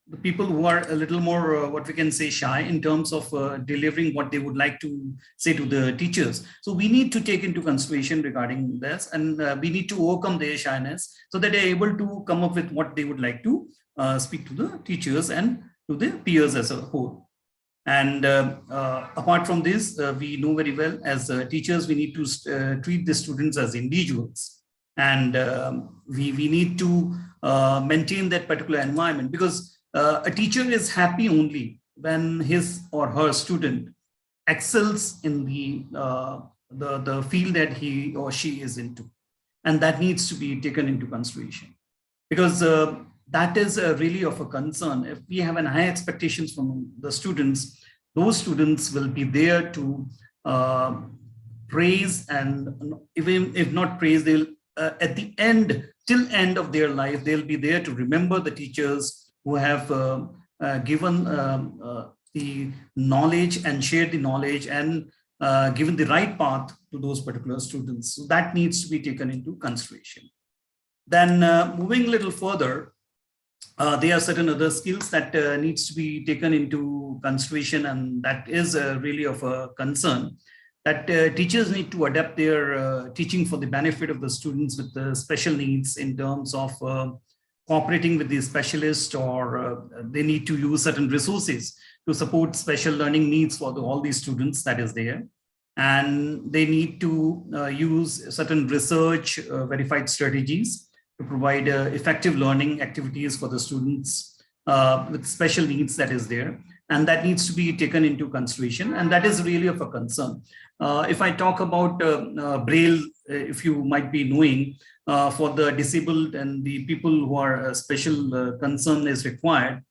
the people who are a little more what we can say shy in terms of delivering what they would like to say to the teachers. So we need to take into consideration regarding this, and we need to overcome their shyness so that they're able to come up with what they would like to speak to the teachers and to the peers as a whole. And apart from this, we know very well as teachers, we need to treat the students as individuals, and we need to maintain that particular environment, because a teacher is happy only when his or her student excels in the field that he or she is into, and that needs to be taken into consideration, because that is really of a concern. If we have an high expectations from the students, those students will be there to praise, and even if not praise, they'll at the end, till end of their life, they'll be there to remember the teachers who have given the knowledge and shared the knowledge and given the right path to those particular students. So that needs to be taken into consideration. Then moving a little further, there are certain other skills that needs to be taken into consideration, and that is really of a concern, that teachers need to adapt their teaching for the benefit of the students with the special needs in terms of cooperating with the specialist, or they need to use certain resources to support special learning needs for all these students that is there. And they need to use certain research verified strategies to provide effective learning activities for the students with special needs that is there. And that needs to be taken into consideration. And that is really of a concern. If I talk about Braille, if you might be knowing, for the disabled and the people who are special concern is required.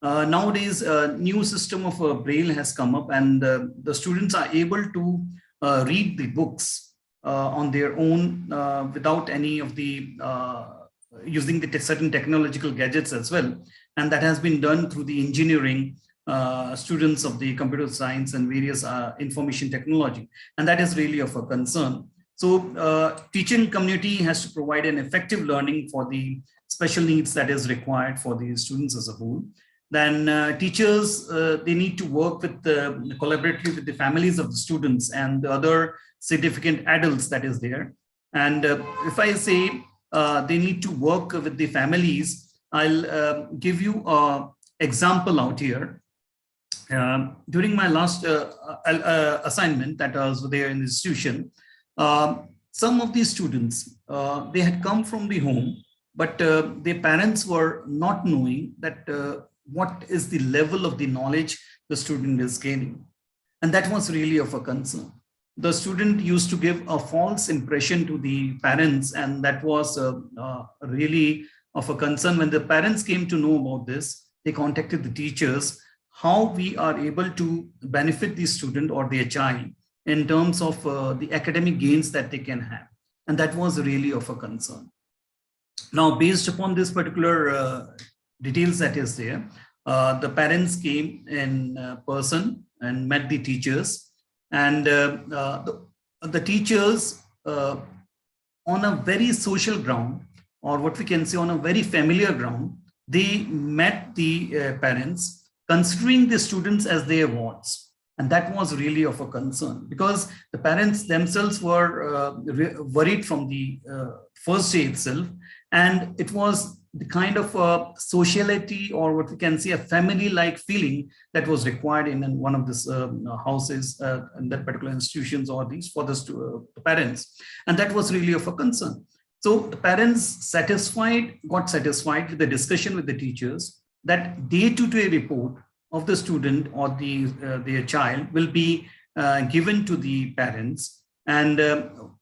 Nowadays, a new system of Braille has come up, and the students are able to read the books on their own without any of the using the certain technological gadgets as well. And that has been done through the engineering students of the computer science and various information technology. And that is really of a concern. So teaching community has to provide an effective learning for the special needs that is required for the students as a whole. Then teachers, they need to work with collaboratively with the families of the students and the other significant adults that is there. And if I say they need to work with the families, I'll give you an example out here. During my last assignment that I was there in the institution, some of these students, they had come from the home, but their parents were not knowing that what is the level of the knowledge the student is gaining. And that was really of a concern. The student used to give a false impression to the parents, and that was really of a concern. When the parents came to know about this, they contacted the teachers, how we are able to benefit the student or their child in terms of the academic gains that they can have. And that was really of a concern. Now, based upon this particular details that is there, the parents came in person and met the teachers, and the teachers on a very social ground, or what we can say on a very familiar ground, they met the parents, considering the students as their wards. And that was really of a concern, because the parents themselves were worried from the first day itself. And it was the kind of sociality, or what we can say, a family-like feeling that was required in one of these houses in that particular institutions, or these for the parents. And that was really of a concern. So the parents got satisfied with the discussion with the teachers that day-to-day report of the student or their child will be given to the parents, and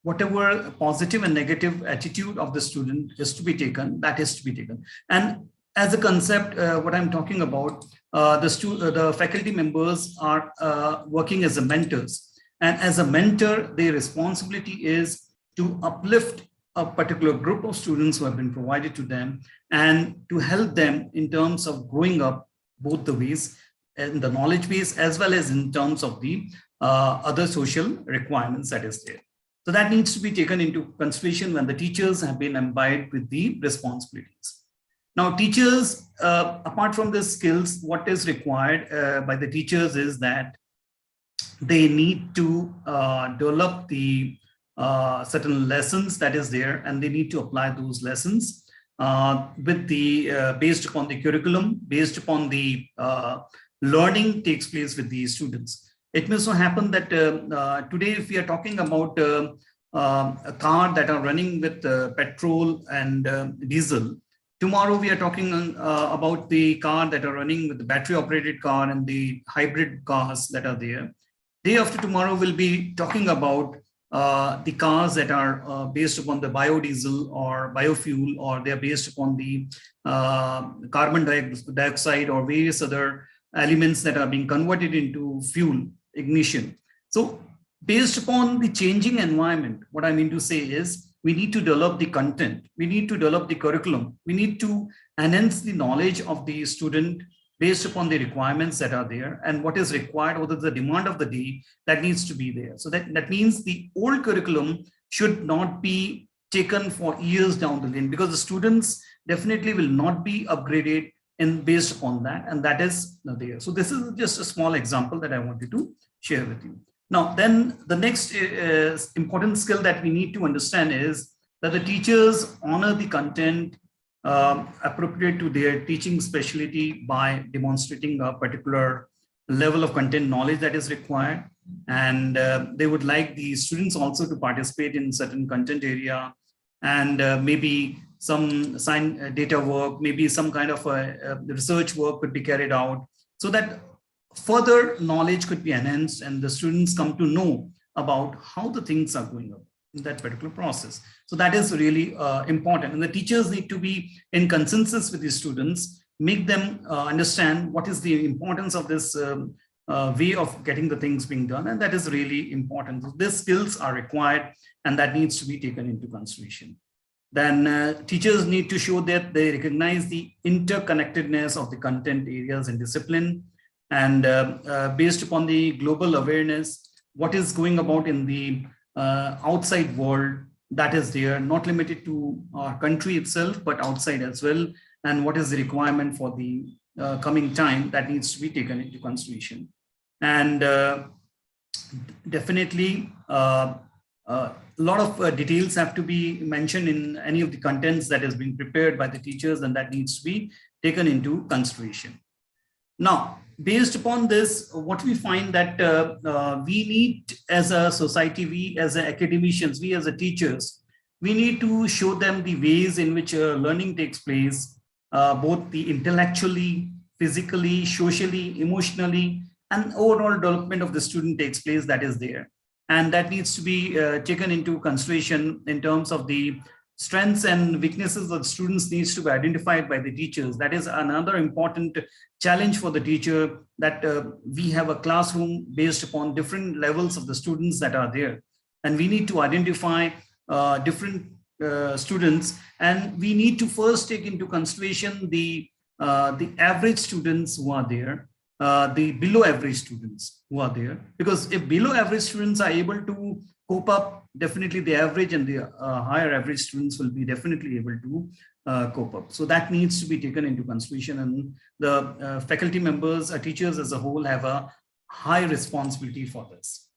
whatever positive and negative attitude of the student is to be taken, that is to be taken. And as a concept, what I'm talking about, the faculty members are working as a mentors, and as a mentor, their responsibility is to uplift a particular group of students who have been provided to them, and to help them in terms of growing up both the ways, in the knowledge base as well as in terms of the other social requirements that is there. So that needs to be taken into consideration when the teachers have been imbibed with the responsibilities. Now, teachers, apart from the skills, what is required by the teachers is that they need to develop the certain lessons that is there, and they need to apply those lessons with the based upon the curriculum, based upon the learning takes place with the students. It may so happen that today, if we are talking about a car that are running with petrol and diesel, tomorrow we are talking about the car that are running with the battery operated car and the hybrid cars that are there. Day after tomorrow, we'll be talking about the cars that are based upon the biodiesel or biofuel, or they are based upon the carbon dioxide or various other elements that are being converted into fuel ignition. So based upon the changing environment, what I mean to say is we need to develop the content, we need to develop the curriculum, we need to enhance the knowledge of the student based upon the requirements that are there, and what is required, what is the demand of the day that needs to be there. So that means the old curriculum should not be taken for years down the line, because the students definitely will not be upgraded in based upon that, and that is there. So this is just a small example that I wanted to share with you. Now, then the next important skill that we need to understand is that the teachers honor the content appropriate to their teaching specialty by demonstrating a particular level of content knowledge that is required. And they would like the students also to participate in certain content area, and maybe some data work, maybe some kind of research work could be carried out, so that further knowledge could be enhanced and the students come to know about how the things are going on in that particular process. So that is really important. And the teachers need to be in consensus with the students, make them understand what is the importance of this way of getting the things being done. And that is really important. So these skills are required, and that needs to be taken into consideration. Then teachers need to show that they recognize the interconnectedness of the content areas and discipline, and based upon the global awareness, what is going about in the outside world that is there, not limited to our country itself, but outside as well, and what is the requirement for the coming time that needs to be taken into consideration. And definitely, a lot of details have to be mentioned in any of the contents that is being prepared by the teachers, and that needs to be taken into consideration. Now, based upon this, what we find that we need as a society, we as academicians, we as teachers, we need to show them the ways in which learning takes place, both the intellectually, physically, socially, emotionally, and overall development of the student takes place that is there. And that needs to be taken into consideration in terms of the strengths and weaknesses of the students needs to be identified by the teachers. That is another important challenge for the teacher, that we have a classroom based upon different levels of the students that are there. And we need to identify different students, and we need to first take into consideration the the average students who are there, the below average students who are there. Because if below average students are able to cope up, definitely the average and the higher average students will be definitely able to cope up. So that needs to be taken into consideration, and the faculty members, teachers as a whole have a high responsibility for this.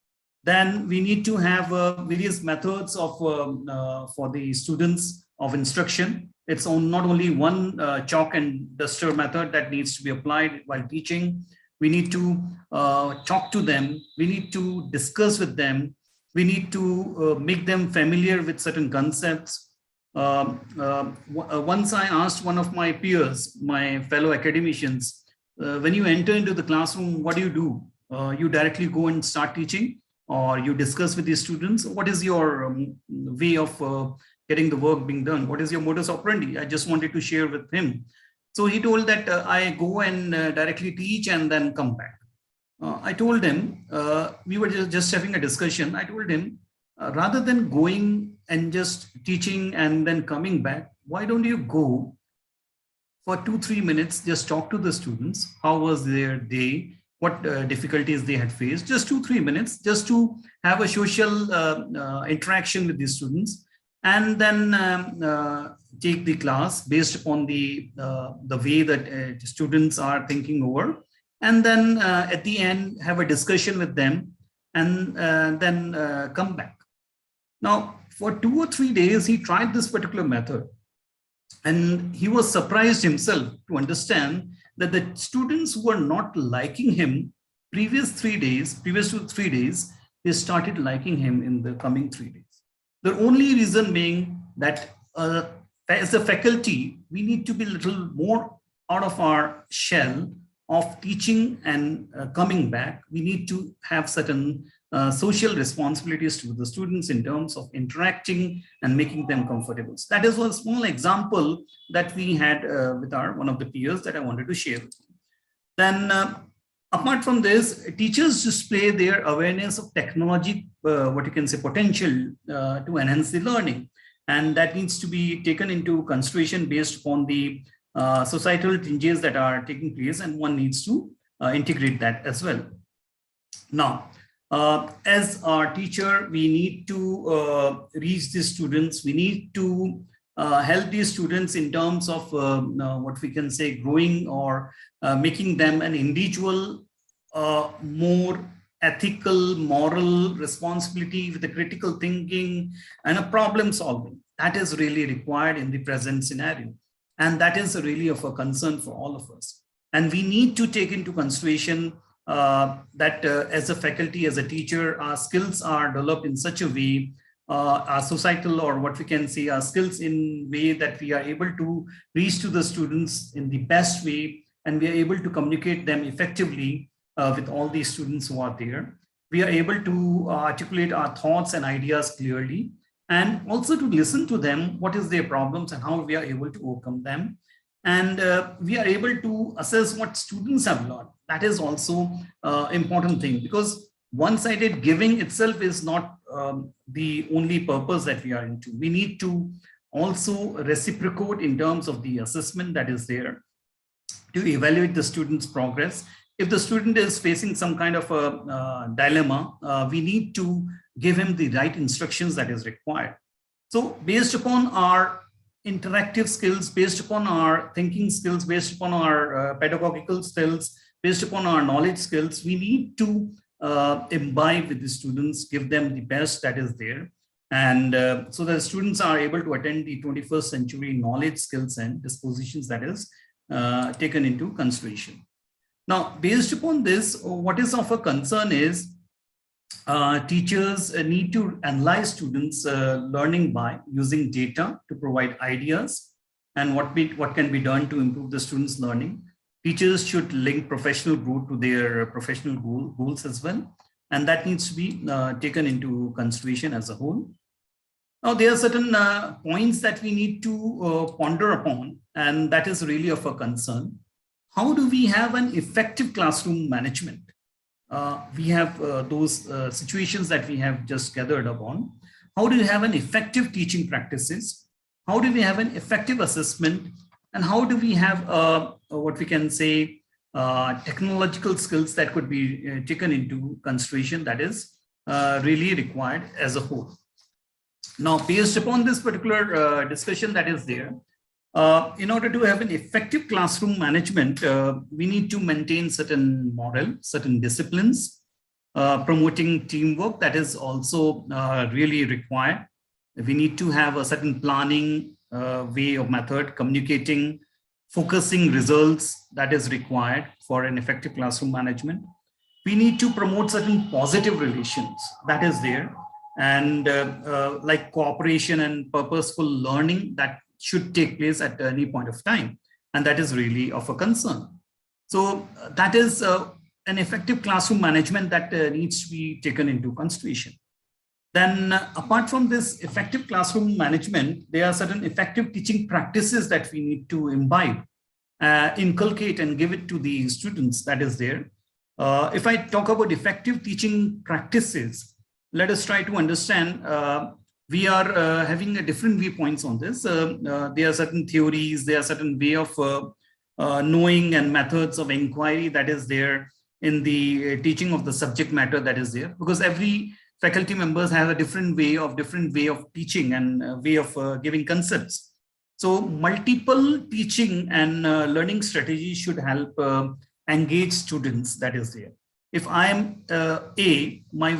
Then we need to have various methods of for the students of instruction. It's not only one chalk and duster method that needs to be applied while teaching. We need to talk to them. We need to discuss with them. We need to make them familiar with certain concepts. Once I asked one of my peers, my fellow academicians, when you enter into the classroom, what do? You directly go and start teaching, or you discuss with the students? What is your way of getting the work being done? What is your modus operandi? I just wanted to share with him. So he told that I go and directly teach and then come back. I told him, we were just having a discussion. I told him, rather than going and just teaching and then coming back, why don't you go for 2-3 minutes, just talk to the students? How was their day? What difficulties they had faced? Just 2-3 minutes, just to have a social interaction with the students, and then take the class based upon the way that students are thinking over, and then at the end have a discussion with them, and then come back. Now, for 2 or 3 days, he tried this particular method, and he was surprised himself to understand that the students who were not liking him previous to 3 days, they started liking him in the coming 3 days. The only reason being that as a faculty, we need to be a little more out of our shell of teaching and coming back. We need to have certain social responsibilities to the students in terms of interacting and making them comfortable. So that is one small example that we had with one of the peers that I wanted to share with you. Then apart from this, teachers display their awareness of technology, what you can say, potential to enhance the learning. And that needs to be taken into consideration based upon the societal changes that are taking place, and one needs to integrate that as well. Now, as our teacher, we need to reach the students. We need to help these students in terms of what we can say, growing or making them an individual, more ethical, moral responsibility with a critical thinking and a problem solving. That is really required in the present scenario. And that is really of a concern for all of us. And we need to take into consideration that as a faculty, as a teacher, our skills are developed in such a way, our societal, or what we can say, our skills in way that we are able to reach to the students in the best way, and we are able to communicate them effectively with all these students who are there. We are able to articulate our thoughts and ideas clearly, and also to listen to them, what is their problems and how we are able to overcome them. And we are able to assess what students have learned. That is also important thing, because one-sided giving itself is not the only purpose that we are into. We need to also reciprocate in terms of the assessment that is there to evaluate the student's progress. If the student is facing some kind of a dilemma, we need to give him the right instructions that is required. So based upon our interactive skills, based upon our thinking skills, based upon our pedagogical skills, based upon our knowledge skills, we need to imbibe with the students, give them the best that is there. And so that students are able to attend the 21st century knowledge, skills, and dispositions that is taken into consideration. Now, based upon this, what is of a concern is teachers need to analyze students' learning by using data to provide ideas and what can be done to improve the students' learning. Teachers should link professional growth to their professional goals as well, and that needs to be taken into consideration as a whole. Now, there are certain points that we need to ponder upon, and that is really of a concern. How do we have an effective classroom management? We have those situations that we have just gathered upon. How do you have an effective teaching practices? How do we have an effective assessment? and how do we have what we can say technological skills that could be taken into consideration, that is really required as a whole. Now, based upon this particular discussion that is there, in order to have an effective classroom management, we need to maintain certain moral, certain disciplines, promoting teamwork, that is also really required. We need to have a certain planning way of method, communicating, focusing results, that is required for an effective classroom management. We need to promote certain positive relations, that is there, and like cooperation and purposeful learning that should take place at any point of time, and that is really of a concern. So that is an effective classroom management that needs to be taken into consideration. Then apart from this effective classroom management, there are certain effective teaching practices that we need to imbibe, inculcate and give it to the students, that is there. If I talk about effective teaching practices, let us try to understand. We are having a different viewpoints on this. There are certain theories, there are certain way of knowing and methods of inquiry that is there in the teaching of the subject matter that is there, because every faculty members have a different way of teaching and way of giving concepts. So multiple teaching and learning strategies should help engage students, that is there. If I am A, my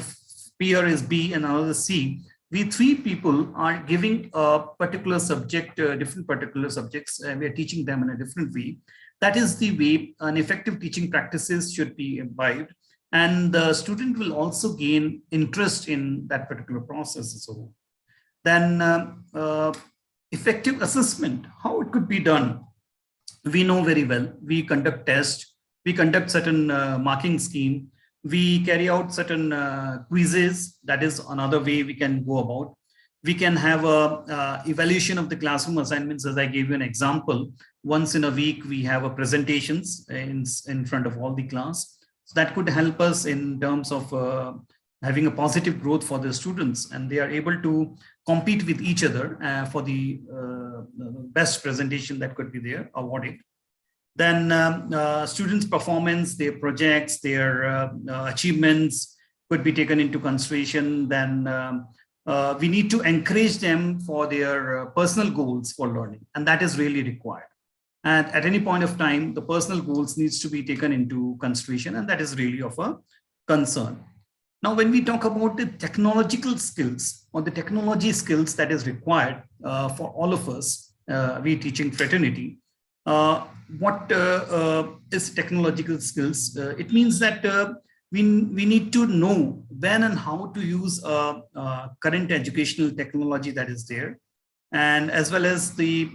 peer is B and another C, we three people are giving a particular subject, different particular subjects, and we are teaching them in a different way. That is the way an effective teaching practices should be imbibed. And the student will also gain interest in that particular process. So then effective assessment, how it could be done. We know very well, we conduct tests, we conduct certain marking scheme, we carry out certain quizzes, that is another way we can go about. We can have a evaluation of the classroom assignments, as I gave you an example. Once in a week, we have a presentations in front of all the class. So that could help us in terms of having a positive growth for the students, and they are able to compete with each other for the best presentation that could be there, awarded. Then students' performance, their projects, their achievements could be taken into consideration. Then we need to encourage them for their personal goals for learning, and that is really required. And at any point of time, the personal goals needs to be taken into consideration, and that is really of a concern. Now, when we talk about the technological skills or the technology skills that is required for all of us, we teaching fraternity, what is technological skills? It means that we need to know when and how to use current educational technology that is there, and as well as the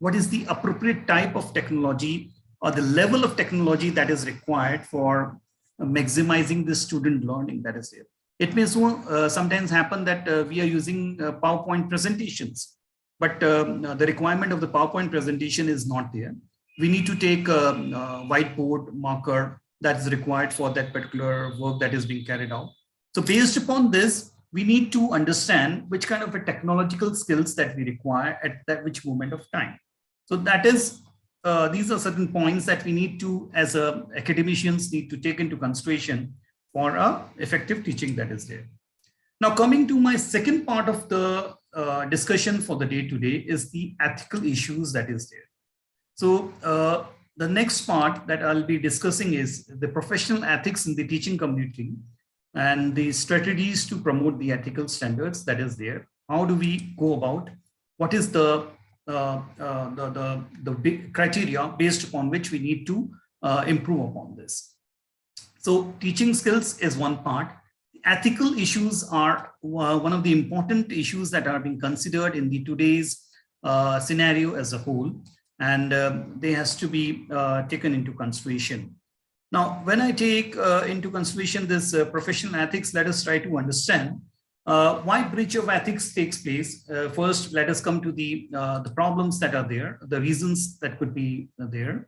what is the appropriate type of technology or the level of technology that is required for maximizing the student learning that is there. It may sometimes happen that we are using PowerPoint presentations, but the requirement of the PowerPoint presentation is not there. We need to take a whiteboard marker that is required for that particular work that is being carried out. So based upon this, we need to understand which kind of a technological skills that we require at that which moment of time. So that is, these are certain points that we need to, as academicians, need to take into consideration for effective teaching that is there. Now, coming to my second part of the discussion for the day today is the ethical issues that is there. So the next part that I'll be discussing is the professional ethics in the teaching community and the strategies to promote the ethical standards that is there. How do we go about? What is the big criteria based upon which we need to improve upon this? So teaching skills is one part. Ethical issues are one of the important issues that are being considered in the today's scenario as a whole, and they has to be taken into consideration. Now, when I take into consideration this professional ethics, let us try to understand why breach of ethics takes place. First, let us come to the problems that are there, the reasons that could be there.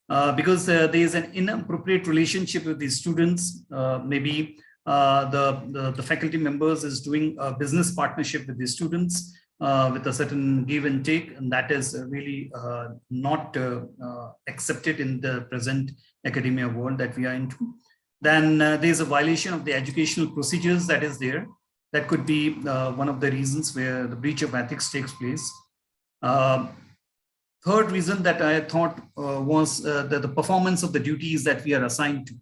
Because there is an inappropriate relationship with the students, maybe the faculty members is doing a business partnership with the students. with a certain give and take, and that is really not accepted in the present academia world that we are into. Then there's a violation of the educational procedures that is there. That could be one of the reasons where the breach of ethics takes place. Third reason that I thought was the performance of the duties that we are assigned to.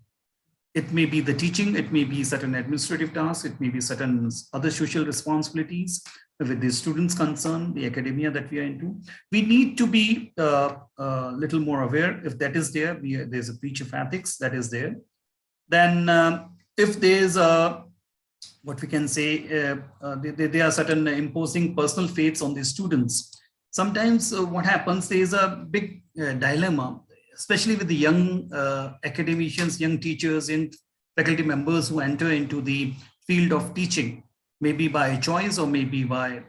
It may be the teaching, it may be certain administrative tasks, it may be certain other social responsibilities with the students concerned, the academia that we are into. We need to be a little more aware. If that is there, there's a breach of ethics that is there. Then if there's a, what we can say, there are certain imposing personal fates on the students. Sometimes what happens, there is a big dilemma, especially with the young academicians, young teachers and faculty members who enter into the field of teaching, maybe by choice or maybe by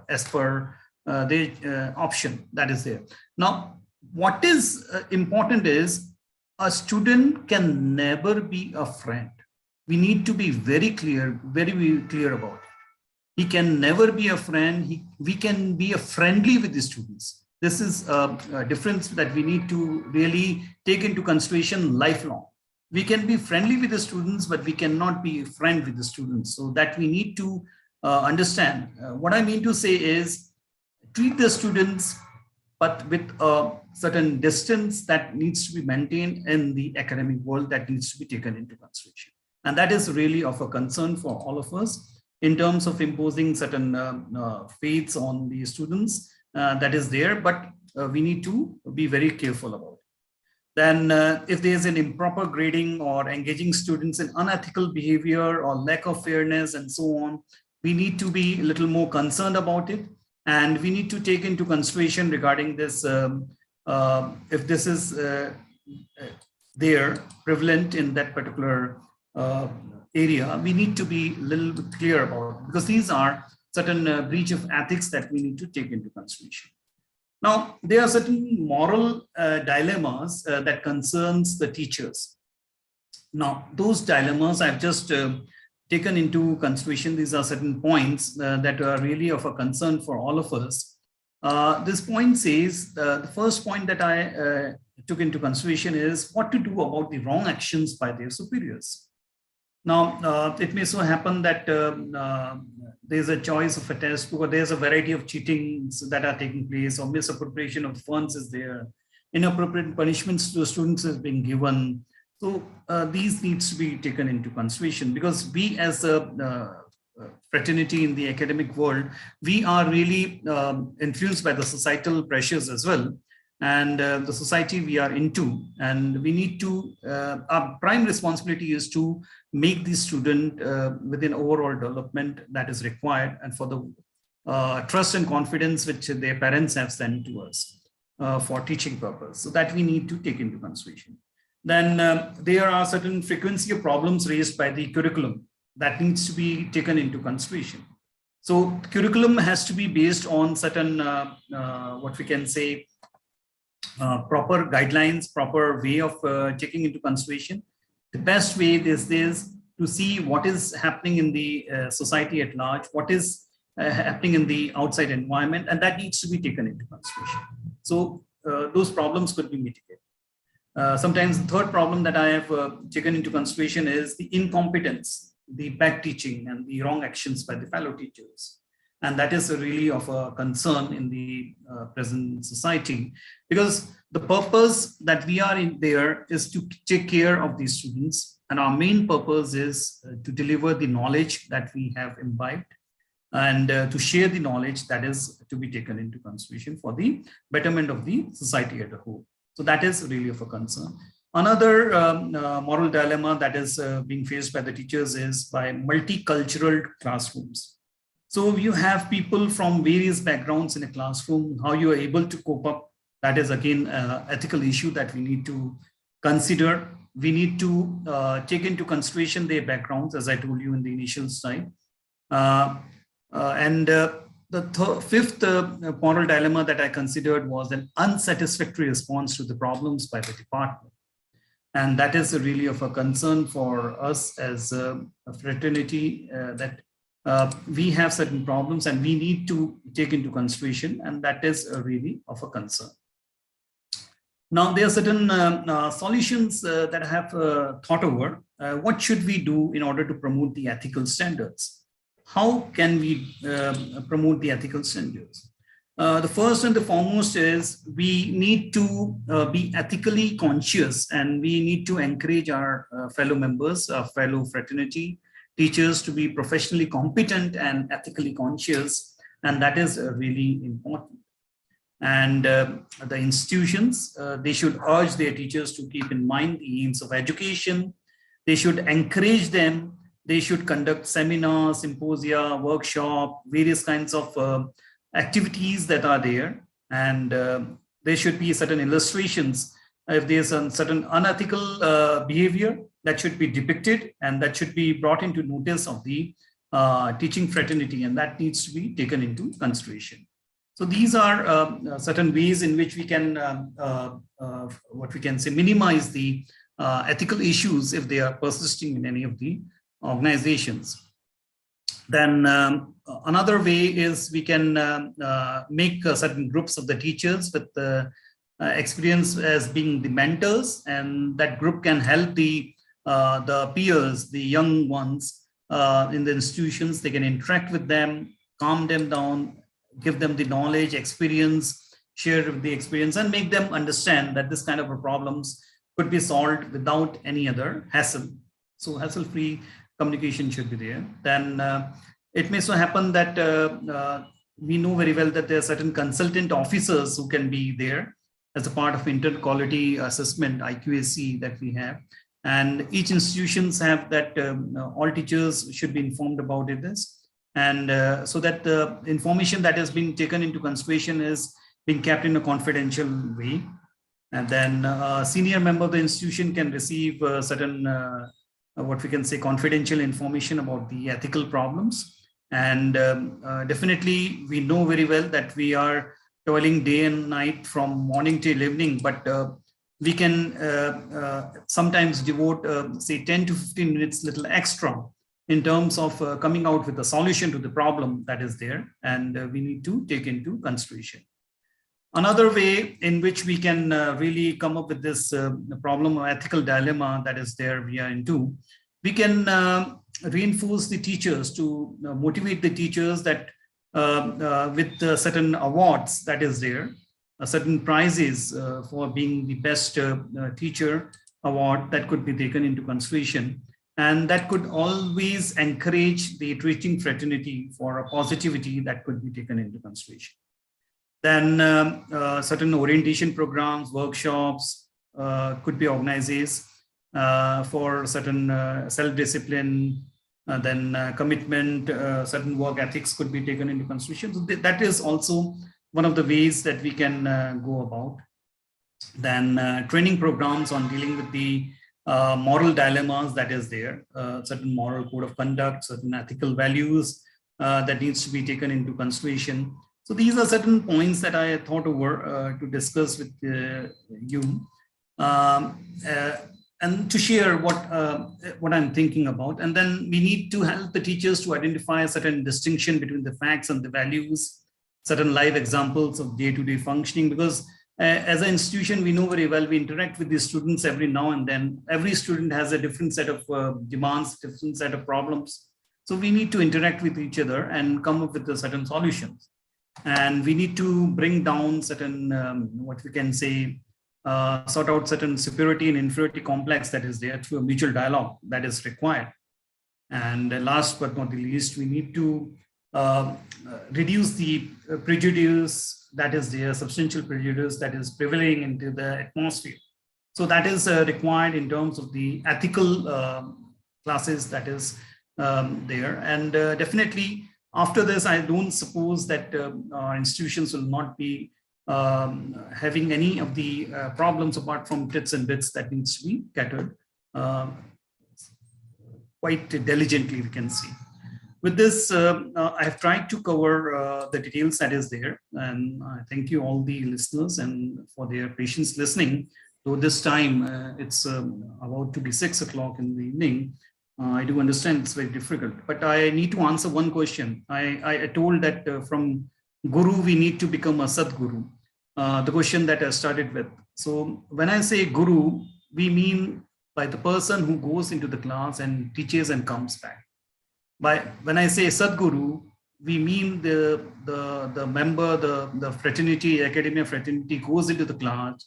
as per their option that is there. Now, what is important is a student can never be a friend. We need to be very clear, very clear about it. He can never be a friend. We can be a friendly with the students. This is a difference that we need to really take into consideration lifelong. We can be friendly with the students, but we cannot be a friend with the students. So that we need to understand. What I mean to say is treat the students, but with a certain distance that needs to be maintained in the academic world that needs to be taken into consideration. And that is really of a concern for all of us in terms of imposing certain fates on the students that is there, but we need to be very careful about it. Then if there's an improper grading or engaging students in unethical behavior or lack of fairness and so on, we need to be a little more concerned about it. And we need to take into consideration regarding this, if this is there prevalent in that particular area, we need to be a little bit clear about it, because these are certain breach of ethics that we need to take into consideration. Now, there are certain moral dilemmas that concerns the teachers. Now, those dilemmas I've just taken into consideration. These are certain points that are really of a concern for all of us. This point says, the first point that I took into consideration is what to do about the wrong actions by their superiors. Now, it may so happen that there's a choice of a test, or there's a variety of cheatings that are taking place, or misappropriation of funds is there, inappropriate punishments to students is being given. So these needs to be taken into consideration, because we as a fraternity in the academic world, we are really influenced by the societal pressures as well. And the society we are into, and we need to, our prime responsibility is to make the student within overall development that is required, and for the trust and confidence which their parents have sent to us for teaching purpose. So that we need to take into consideration. Then there are certain frequency of problems raised by the curriculum that needs to be taken into consideration. So curriculum has to be based on certain, what we can say, proper guidelines, proper way of taking into consideration. The best way is to see what is happening in the society at large, what is happening in the outside environment, and that needs to be taken into consideration. So those problems could be mitigated. Sometimes the third problem that I have taken into consideration is the incompetence, the bad teaching, and the wrong actions by the fellow teachers. And that is really of a concern in the present society, because the purpose that we are in there is to take care of these students. And our main purpose is to deliver the knowledge that we have imbibed, and to share the knowledge that is to be taken into consideration for the betterment of the society as a whole. So that is really of a concern. Another moral dilemma that is being faced by the teachers is by multicultural classrooms. So you have people from various backgrounds in a classroom, how you are able to cope up. That is again an ethical issue that we need to consider. We need to take into consideration their backgrounds, as I told you in the initial slide. The fifth moral dilemma that I considered was an unsatisfactory response to the problems by the department. And that is really of a concern for us as a fraternity, that we have certain problems and we need to take into consideration, and that is really of a concern. Now, there are certain solutions that I have thought over. What should we do in order to promote the ethical standards? How can we promote the ethical standards? The first and the foremost is we need to be ethically conscious, and we need to encourage our fellow members, our fellow fraternity teachers to be professionally competent and ethically conscious, and that is really important. And the institutions, they should urge their teachers to keep in mind the aims of education. They should encourage them. They should conduct seminars, symposia, workshop, various kinds of activities that are there. And there should be certain illustrations. If there's a certain unethical behavior, that should be depicted and that should be brought into notice of the teaching fraternity, and that needs to be taken into consideration. So these are certain ways in which we can, what we can say, minimize the ethical issues if they are persisting in any of the organizations. Then another way is we can make certain groups of the teachers with experience as being the mentors, and that group can help the peers, the young ones in the institutions. They can interact with them, calm them down, give them the knowledge, experience, share the experience, and make them understand that this kind of problems could be solved without any other hassle. So hassle-free communication should be there. Then it may so happen that we know very well that there are certain consultant officers who can be there as a part of inter-quality assessment, IQAC, that we have. And each institutions have that all teachers should be informed about it. And so that the information that has been taken into consideration is being kept in a confidential way. And then a senior member of the institution can receive certain, what we can say, confidential information about the ethical problems. And definitely we know very well that we are toiling day and night from morning till evening, but we can sometimes devote, say, 10 to 15 minutes, little extra, in terms of coming out with a solution to the problem that is there, and we need to take into consideration. Another way in which we can really come up with this problem or ethical dilemma that is there we are into, we can reinforce the teachers to motivate the teachers that with certain awards that is there, certain prizes for being the best teacher award that could be taken into consideration. And that could always encourage the teaching fraternity for a positivity that could be taken into consideration. Then certain orientation programs, workshops could be organized for certain self-discipline, then commitment, certain work ethics could be taken into consideration. So that is also one of the ways that we can go about. Then training programs on dealing with the moral dilemmas that is there, certain moral code of conduct, certain ethical values that needs to be taken into consideration. So these are certain points that I thought over to discuss with you and to share what I'm thinking about. And then we need to help the teachers to identify a certain distinction between the facts and the values, certain live examples of day-to-day functioning, because as an institution, we know very well, we interact with the students every now and then. Every student has a different set of demands, different set of problems. So we need to interact with each other and come up with certain solutions. And we need to bring down certain, what we can say, sort out certain superiority and inferiority complex that is there through a mutual dialogue that is required. And last but not the least, we need to reduce the prejudice that is there, substantial prejudice that is prevailing into the atmosphere. So that is required in terms of the ethical classes that is there. And definitely after this, I don't suppose that our institutions will not be having any of the problems apart from tits and bits that needs to be catered quite diligently, we can see. With this, I have tried to cover the details that is there, and I thank you all the listeners and for their patience listening. Though this time it's about to be 6 o'clock in the evening, I do understand it's very difficult, but I need to answer one question. I told that from Guru, we need to become a Sadguru. The question that I started with. So when I say Guru, we mean by the person who goes into the class and teaches and comes back. When I say Sadguru, we mean the member, the fraternity, academia fraternity goes into the class,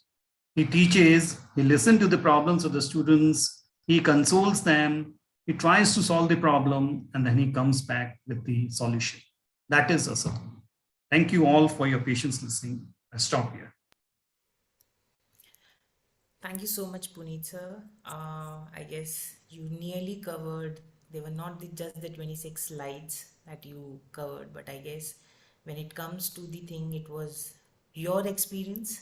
he teaches, he listens to the problems of the students, he consoles them, he tries to solve the problem, and then he comes back with the solution. That is Asad. Thank you all for your patience listening. I stop here. Thank you so much, Puneet sir. I guess you nearly covered, they were not just the 26 slides that you covered, but I guess when it comes to the thing, it was your experience,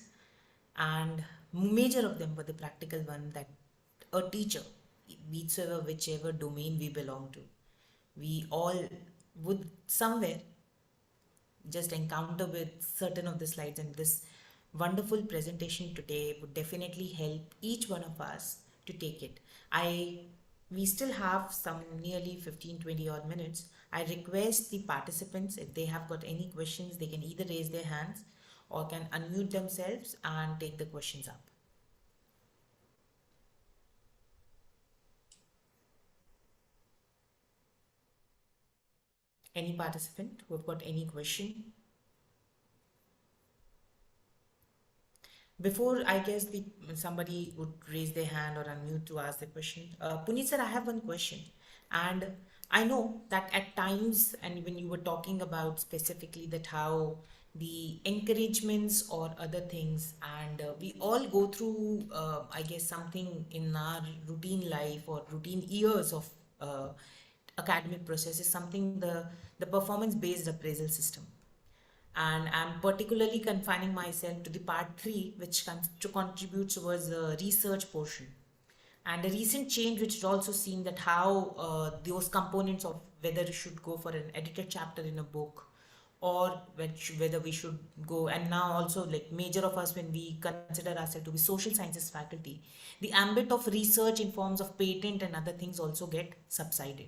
and major of them were the practical one that a teacher, whichever domain we belong to, we all would somewhere just encounter with certain of the slides, and this wonderful presentation today would definitely help each one of us to take it. We still have some nearly 15-20 odd minutes. I request the participants, if they have got any questions, they can either raise their hands or can unmute themselves and take the questions up. Any participant who have got any question? Before, I guess somebody would raise their hand or unmute to ask the question. Puneet sir, I have one question. And I know that at times, and when you were talking about specifically that how the encouragements or other things, and we all go through, I guess, something in our routine life or routine years of academic process is something the performance based appraisal system, and I'm particularly confining myself to the part 3, which contributes towards the research portion. And a recent change which is also seen that how those components of whether you should go for an edited chapter in a book or whether we should go, and now also like major of us when we consider ourselves to be social sciences faculty, the ambit of research in forms of patent and other things also get subsided.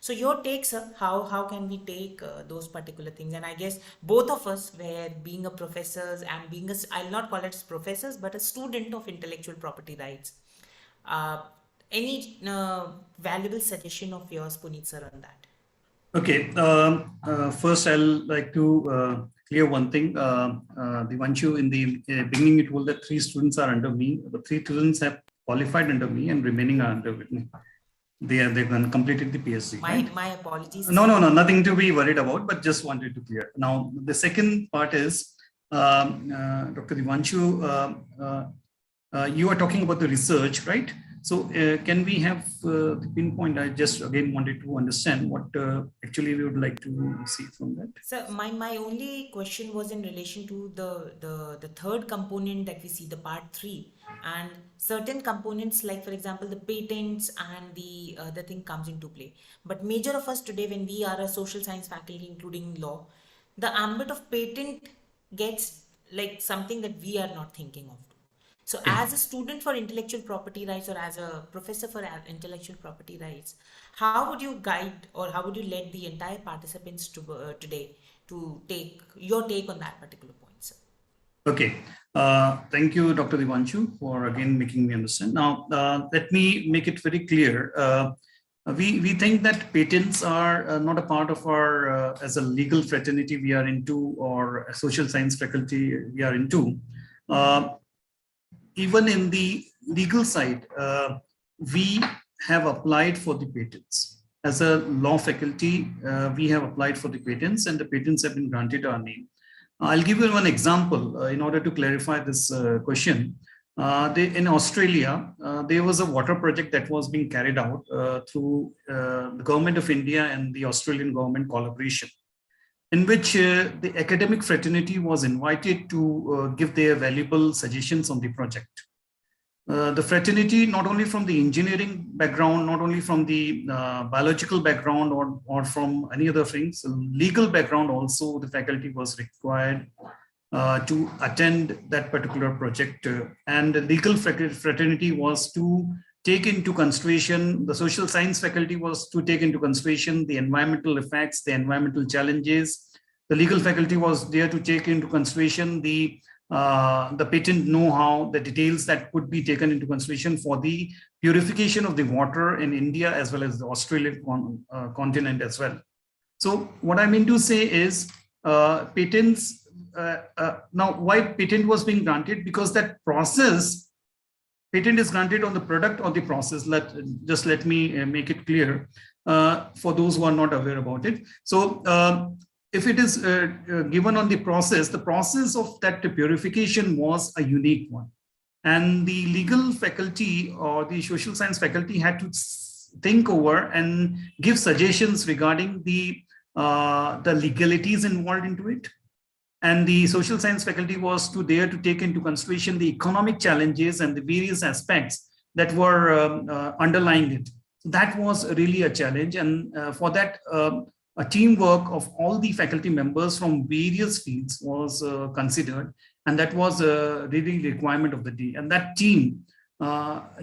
So your take, sir, how can we take those particular things? And I guess both of us were being a professors and being a, I'll not call it professors, but a student of intellectual property rights. Uh, any valuable suggestion of yours, Puneet sir, on that? Okay. First, I'll like to clear one thing. Divanshu, in the beginning, it was that 3 students are under me. The 3 students have qualified under me, and remaining are under me. They've completed the PhD. My apologies. No, nothing to be worried about, but just wanted to clear. Now, the second part is, Dr. Divanshu, you are talking about the research, right? So can we have the pinpoint? I just again wanted to understand what actually we would like to see from that. So my only question was in relation to the third component that we see, the part 3, and certain components like, for example, the patents and the other thing comes into play. But major of us today, when we are a social science faculty, including law, the ambit of patent gets like something that we are not thinking of. So as a student for intellectual property rights or as a professor for intellectual property rights, how would you guide or how would you let the entire participants to today to take your take on that particular point, sir? Okay. Thank you, Dr. Divanshu, for again making me understand. Now, let me make it very clear. We think that patents are not a part of our, as a legal fraternity we are into, or a social science faculty we are into. Even in the legal side, we have applied for the patents. As a law faculty, we have applied for the patents, and the patents have been granted our name. I'll give you one example in order to clarify this question. In Australia, there was a water project that was being carried out through the government of India and the Australian government collaboration, in which the academic fraternity was invited to give their valuable suggestions on the project. The fraternity, not only from the engineering background, not only from the biological background or from any other things, legal background also, the faculty was required to attend that particular project. And the legal fraternity was to take into consideration, the social science faculty was to take into consideration the environmental effects, the environmental challenges. The legal faculty was there to take into consideration the patent know-how, the details that could be taken into consideration for the purification of the water in India as well as the Australian continent as well. So what I mean to say is patents, now why patent was being granted? Because that process, patent is granted on the product or the process. Let me make it clear for those who are not aware about it. So if it is given on the process of that purification was a unique one. And the legal faculty or the social science faculty had to think over and give suggestions regarding the legalities involved into it. And the social science faculty was there to take into consideration the economic challenges and the various aspects that were underlying it. So that was really a challenge. And for that, a teamwork of all the faculty members from various fields was considered. And that was really the requirement of the day. And that team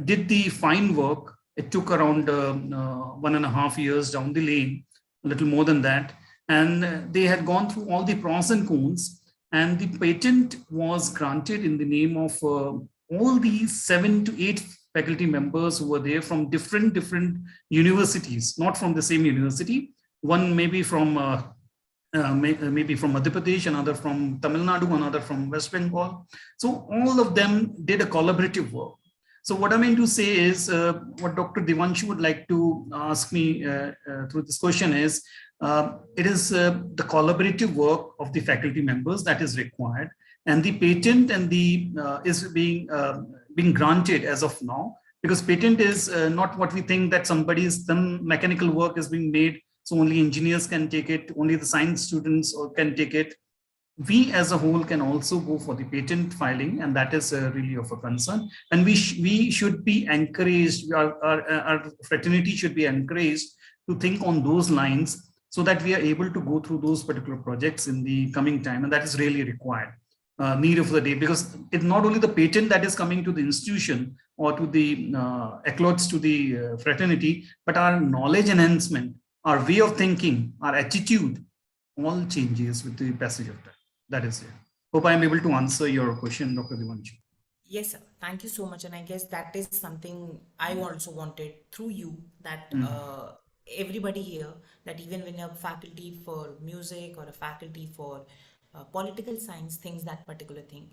did the fine work. It took around 1.5 years down the lane, a little more than that. And they had gone through all the pros and cons, and the patent was granted in the name of all these 7 to 8 faculty members who were there from different universities, not from the same university. One maybe from maybe from Madhya Pradesh, another from Tamil Nadu, another from West Bengal. So all of them did a collaborative work. So what I mean to say is, what Dr. Devanshu would like to ask me through this question is, it is the collaborative work of the faculty members that is required, and the patent and the is being granted as of now, because patent is not what we think that some mechanical work is being made, so only engineers can take it, only the science students can take it. We as a whole can also go for the patent filing, and that is really of a concern. And we should be encouraged, our fraternity should be encouraged to think on those lines, so that we are able to go through those particular projects in the coming time. And that is really required, need of the day, because it's not only the patent that is coming to the institution or to the accolades to the fraternity, but our knowledge enhancement, our way of thinking, our attitude, all changes with the passage of time. That is it. Hope I am able to answer your question, Dr. Devanshu. Yes, sir. Thank you so much. And I guess that is something I also wanted through you, that everybody here, that even when a faculty for music or a faculty for political science thinks that particular thing,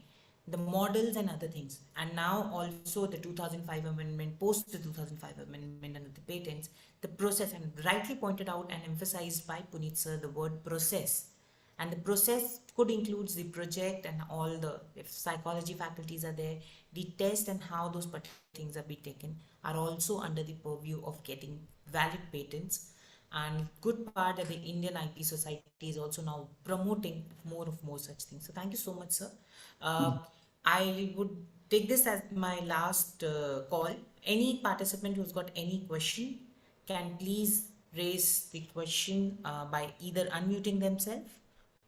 the models and other things, and now also the 2005 amendment, post the 2005 amendment and the patents, the process, and rightly pointed out and emphasized by Puneet sir, the word process. And the process could include the project and all the, if psychology faculties are there, the test and how those particular things are being taken are also under the purview of getting valid patents. And good part that the Indian IP Society is also now promoting more such things. So thank you so much, sir. I would take this as my last call. Any participant who's got any question can please raise the question by either unmuting themselves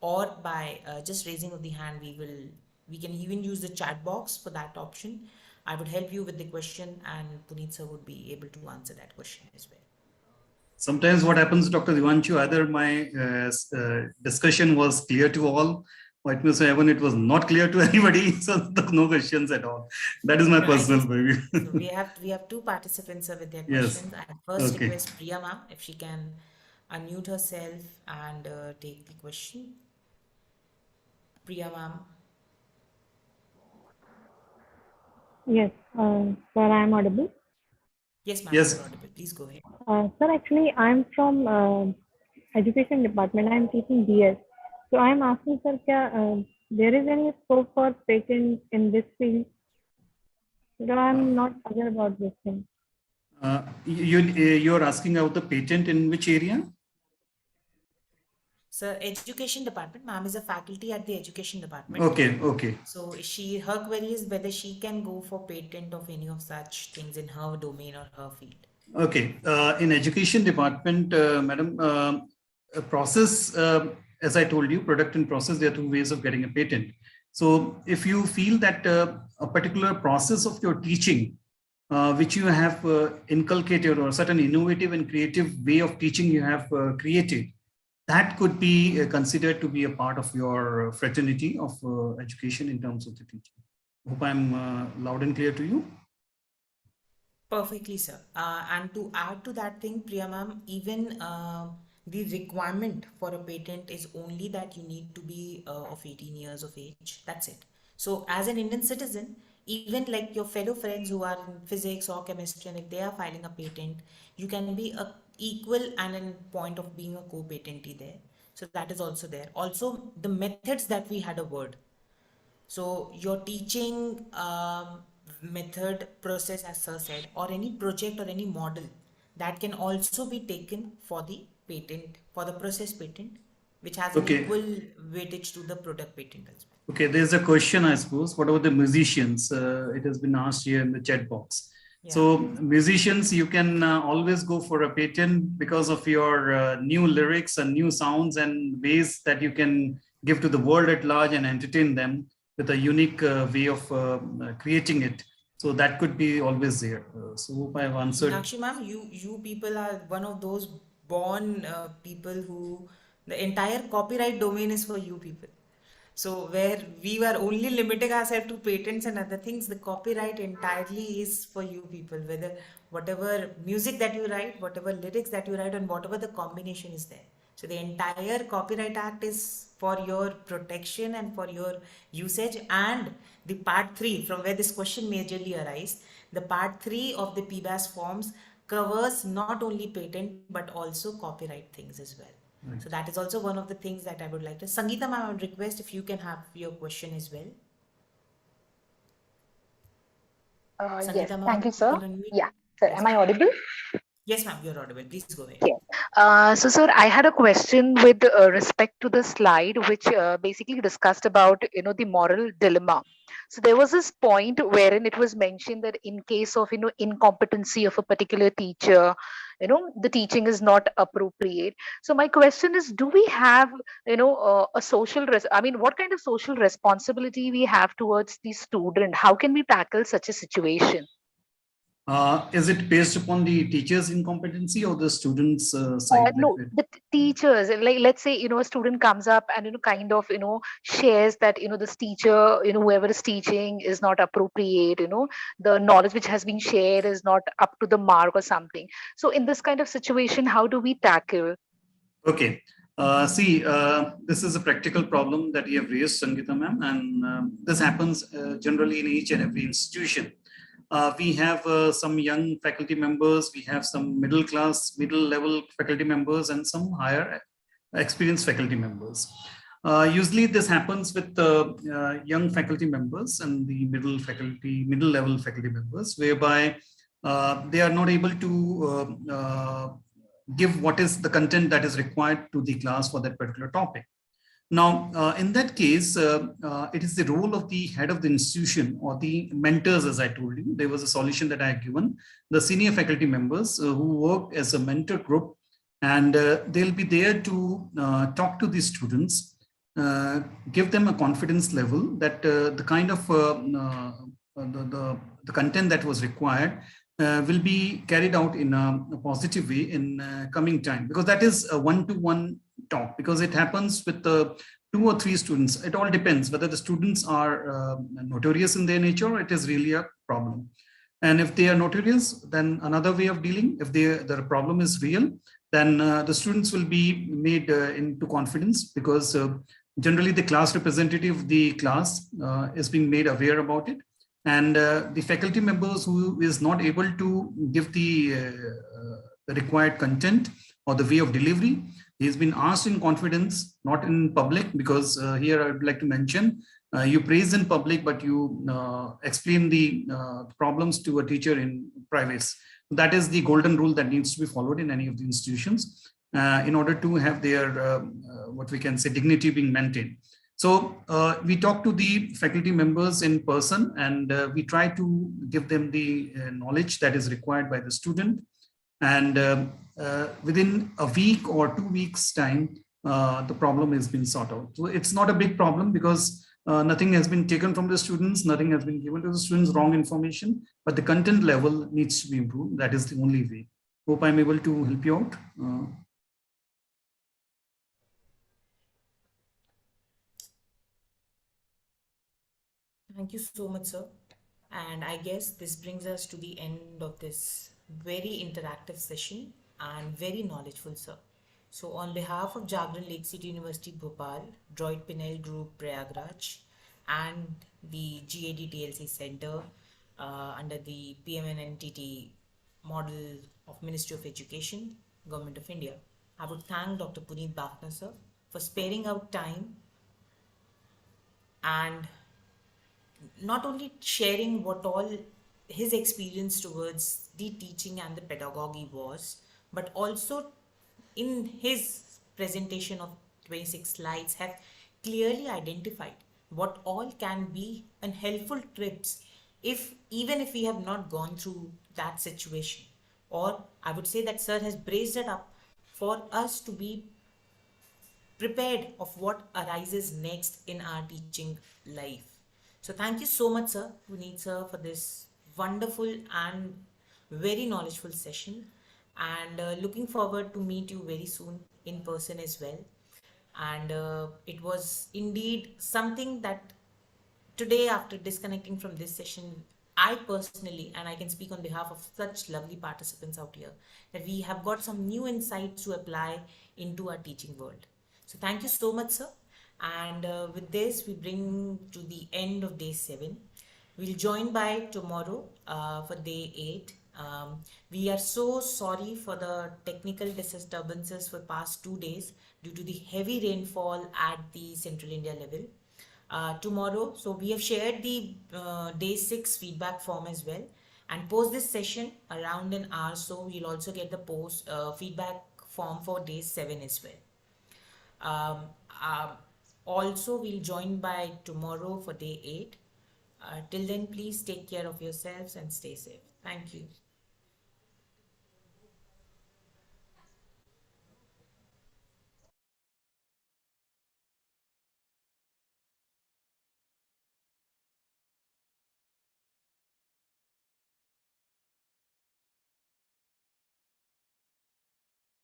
or by just raising of the hand. We can even use the chat box for that option. I would help you with the question, and Puneet sir would be able to answer that question as well. Sometimes what happens, Dr. Devanshu, either my discussion was clear to all, or it means even it was not clear to anybody, so no questions at all. That is my personal view. So we have two participants with their questions. Yes. I first request Priya ma'am if she can unmute herself and take the question. Priya ma'am. Yes, sir, I am audible. Yes, ma'am. Yes. You're audible. Please go ahead. Sir, actually, I am from education department. I am teaching BS. So I am asking, sir, there is any scope for patent in this field? Because I am not aware about this thing. You're asking about the patent in which area? Sir, education department. Ma'am is a faculty at the education department. Okay. So her query is whether she can go for patent of any of such things in her domain or her field. Okay. In education department, madam, a process, as I told you, product and process, there are two ways of getting a patent. So if you feel that a particular process of your teaching which you have inculcated, or certain innovative and creative way of teaching you have created, that could be considered to be a part of your fraternity of education in terms of the teaching. Hope I'm loud and clear to you. Perfectly, sir. And to add to that thing, Priya ma'am, even the requirement for a patent is only that you need to be of 18 years of age. That's it. So, as an Indian citizen, even like your fellow friends who are in physics or chemistry, and if they are filing a patent, you can be a equal and in point of being a co-patentee there. So that is also there. Also, the methods that we had a word. So your teaching method, process, as sir said, or any project or any model, that can also be taken for the patent, for the process patent, which has an Okay. equal weightage to the product patent as well. Okay, there's a question, I suppose. What about the musicians? It has been asked here in the chat box. Yeah. So musicians, you can always go for a patent because of your new lyrics and new sounds and ways that you can give to the world at large and entertain them with a unique way of creating it. So that could be always there. So hope I've answered. Meenakshi ma'am, you people are one of those born people who the entire copyright domain is for you people. So where we were only limiting ourselves to patents and other things, the copyright entirely is for you people. Whether whatever music that you write, whatever lyrics that you write, and whatever the combination is there. So the entire Copyright Act is for your protection and for your usage. And the part 3, from where this question majorly arises, the part 3 of the PBAS forms covers not only patent but also copyright things as well. Right. So that is also one of the things that I would like to. Sangeeta ma'am, I would request if you can have your question as well. Yes, Sangeeta ma'am, thank you, you sir. can unmute. Yeah, sir, Yes, am I ma'am. audible? Yes, ma'am, you're audible. Please go ahead. Yes. So, sir, I had a question with respect to the slide, which basically discussed about, the moral dilemma. So there was this point wherein it was mentioned that in case of, incompetency of a particular teacher, the teaching is not appropriate. So my question is, do we have, a what kind of social responsibility we have towards the student? How can we tackle such a situation? Is it based upon the teacher's incompetency or the student's side? No, the teachers, like let's say, a student comes up and, kind of, shares that, this teacher, whoever is teaching is not appropriate, the knowledge which has been shared is not up to the mark or something. So in this kind of situation, how do we tackle? Okay. This is a practical problem that you have raised, Sangeeta ma'am, and this happens generally in each and every institution. We have some young faculty members, we have some middle level faculty members, and some higher experienced faculty members. Usually this happens with the young faculty members and the middle level faculty members, whereby they are not able to give what is the content that is required to the class for that particular topic. Now, in that case, it is the role of the head of the institution or the mentors, as I told you. There was a solution that I had given. The senior faculty members who work as a mentor group, and they'll be there to talk to the students, give them a confidence level that the kind of the content that was required will be carried out in a positive way in coming time, because that is a one-to-one talk, because it happens with 2 or 3 students. It all depends whether the students are notorious in their nature or it is really a problem. And if they are notorious, then another way of dealing. If the problem is real, then the students will be made into confidence, because generally the class representative of the class is being made aware about it. And the faculty members who is not able to give the required content or the way of delivery, he's been asked in confidence, not in public, because here I would like to mention, you praise in public, but you explain the problems to a teacher in privacy. That is the golden rule that needs to be followed in any of the institutions in order to have their, what we can say, dignity being maintained. So we talk to the faculty members in person, and we try to give them the knowledge that is required by the student. And within a week or 2 weeks time, the problem has been sorted out. So it's not a big problem, because nothing has been taken from the students, nothing has been given to the students, wrong information, but the content level needs to be improved. That is the only way. Hope I'm able to help you out. Thank you so much, sir. And I guess this brings us to the end of this very interactive session and very knowledgeful, sir. So, on behalf of Jagran Lake City University Bhopal, Droid Pinel Group Prayagraj, and the GAD Center under the PMNNTT model of Ministry of Education, Government of India, I would thank Dr. Puneet Bafna, sir, for sparing out time and not only sharing what all his experience towards the teaching and the pedagogy was, but also in his presentation of 26 slides have clearly identified what all can be an helpful tips if even if we have not gone through that situation, or I would say that sir has braced it up for us to be prepared of what arises next in our teaching life. So thank you so much, sir, Puneet sir, for this wonderful and very knowledgeful session. And looking forward to meet you very soon in person as well. And it was indeed something that today, after disconnecting from this session, I personally, and I can speak on behalf of such lovely participants out here, that we have got some new insights to apply into our teaching world. So thank you so much, sir. And with this, we bring to the end of day 7. We'll join by tomorrow for day 8. We are so sorry for the technical disturbances for past 2 days due to the heavy rainfall at the Central India level. Tomorrow, so we have shared the day 6 feedback form as well, and post this session around an hour, so we'll also get the post feedback form for day 7 as well. Um, uh, Also, we'll join by tomorrow for day 8. Till then, please take care of yourselves and stay safe. Thank you.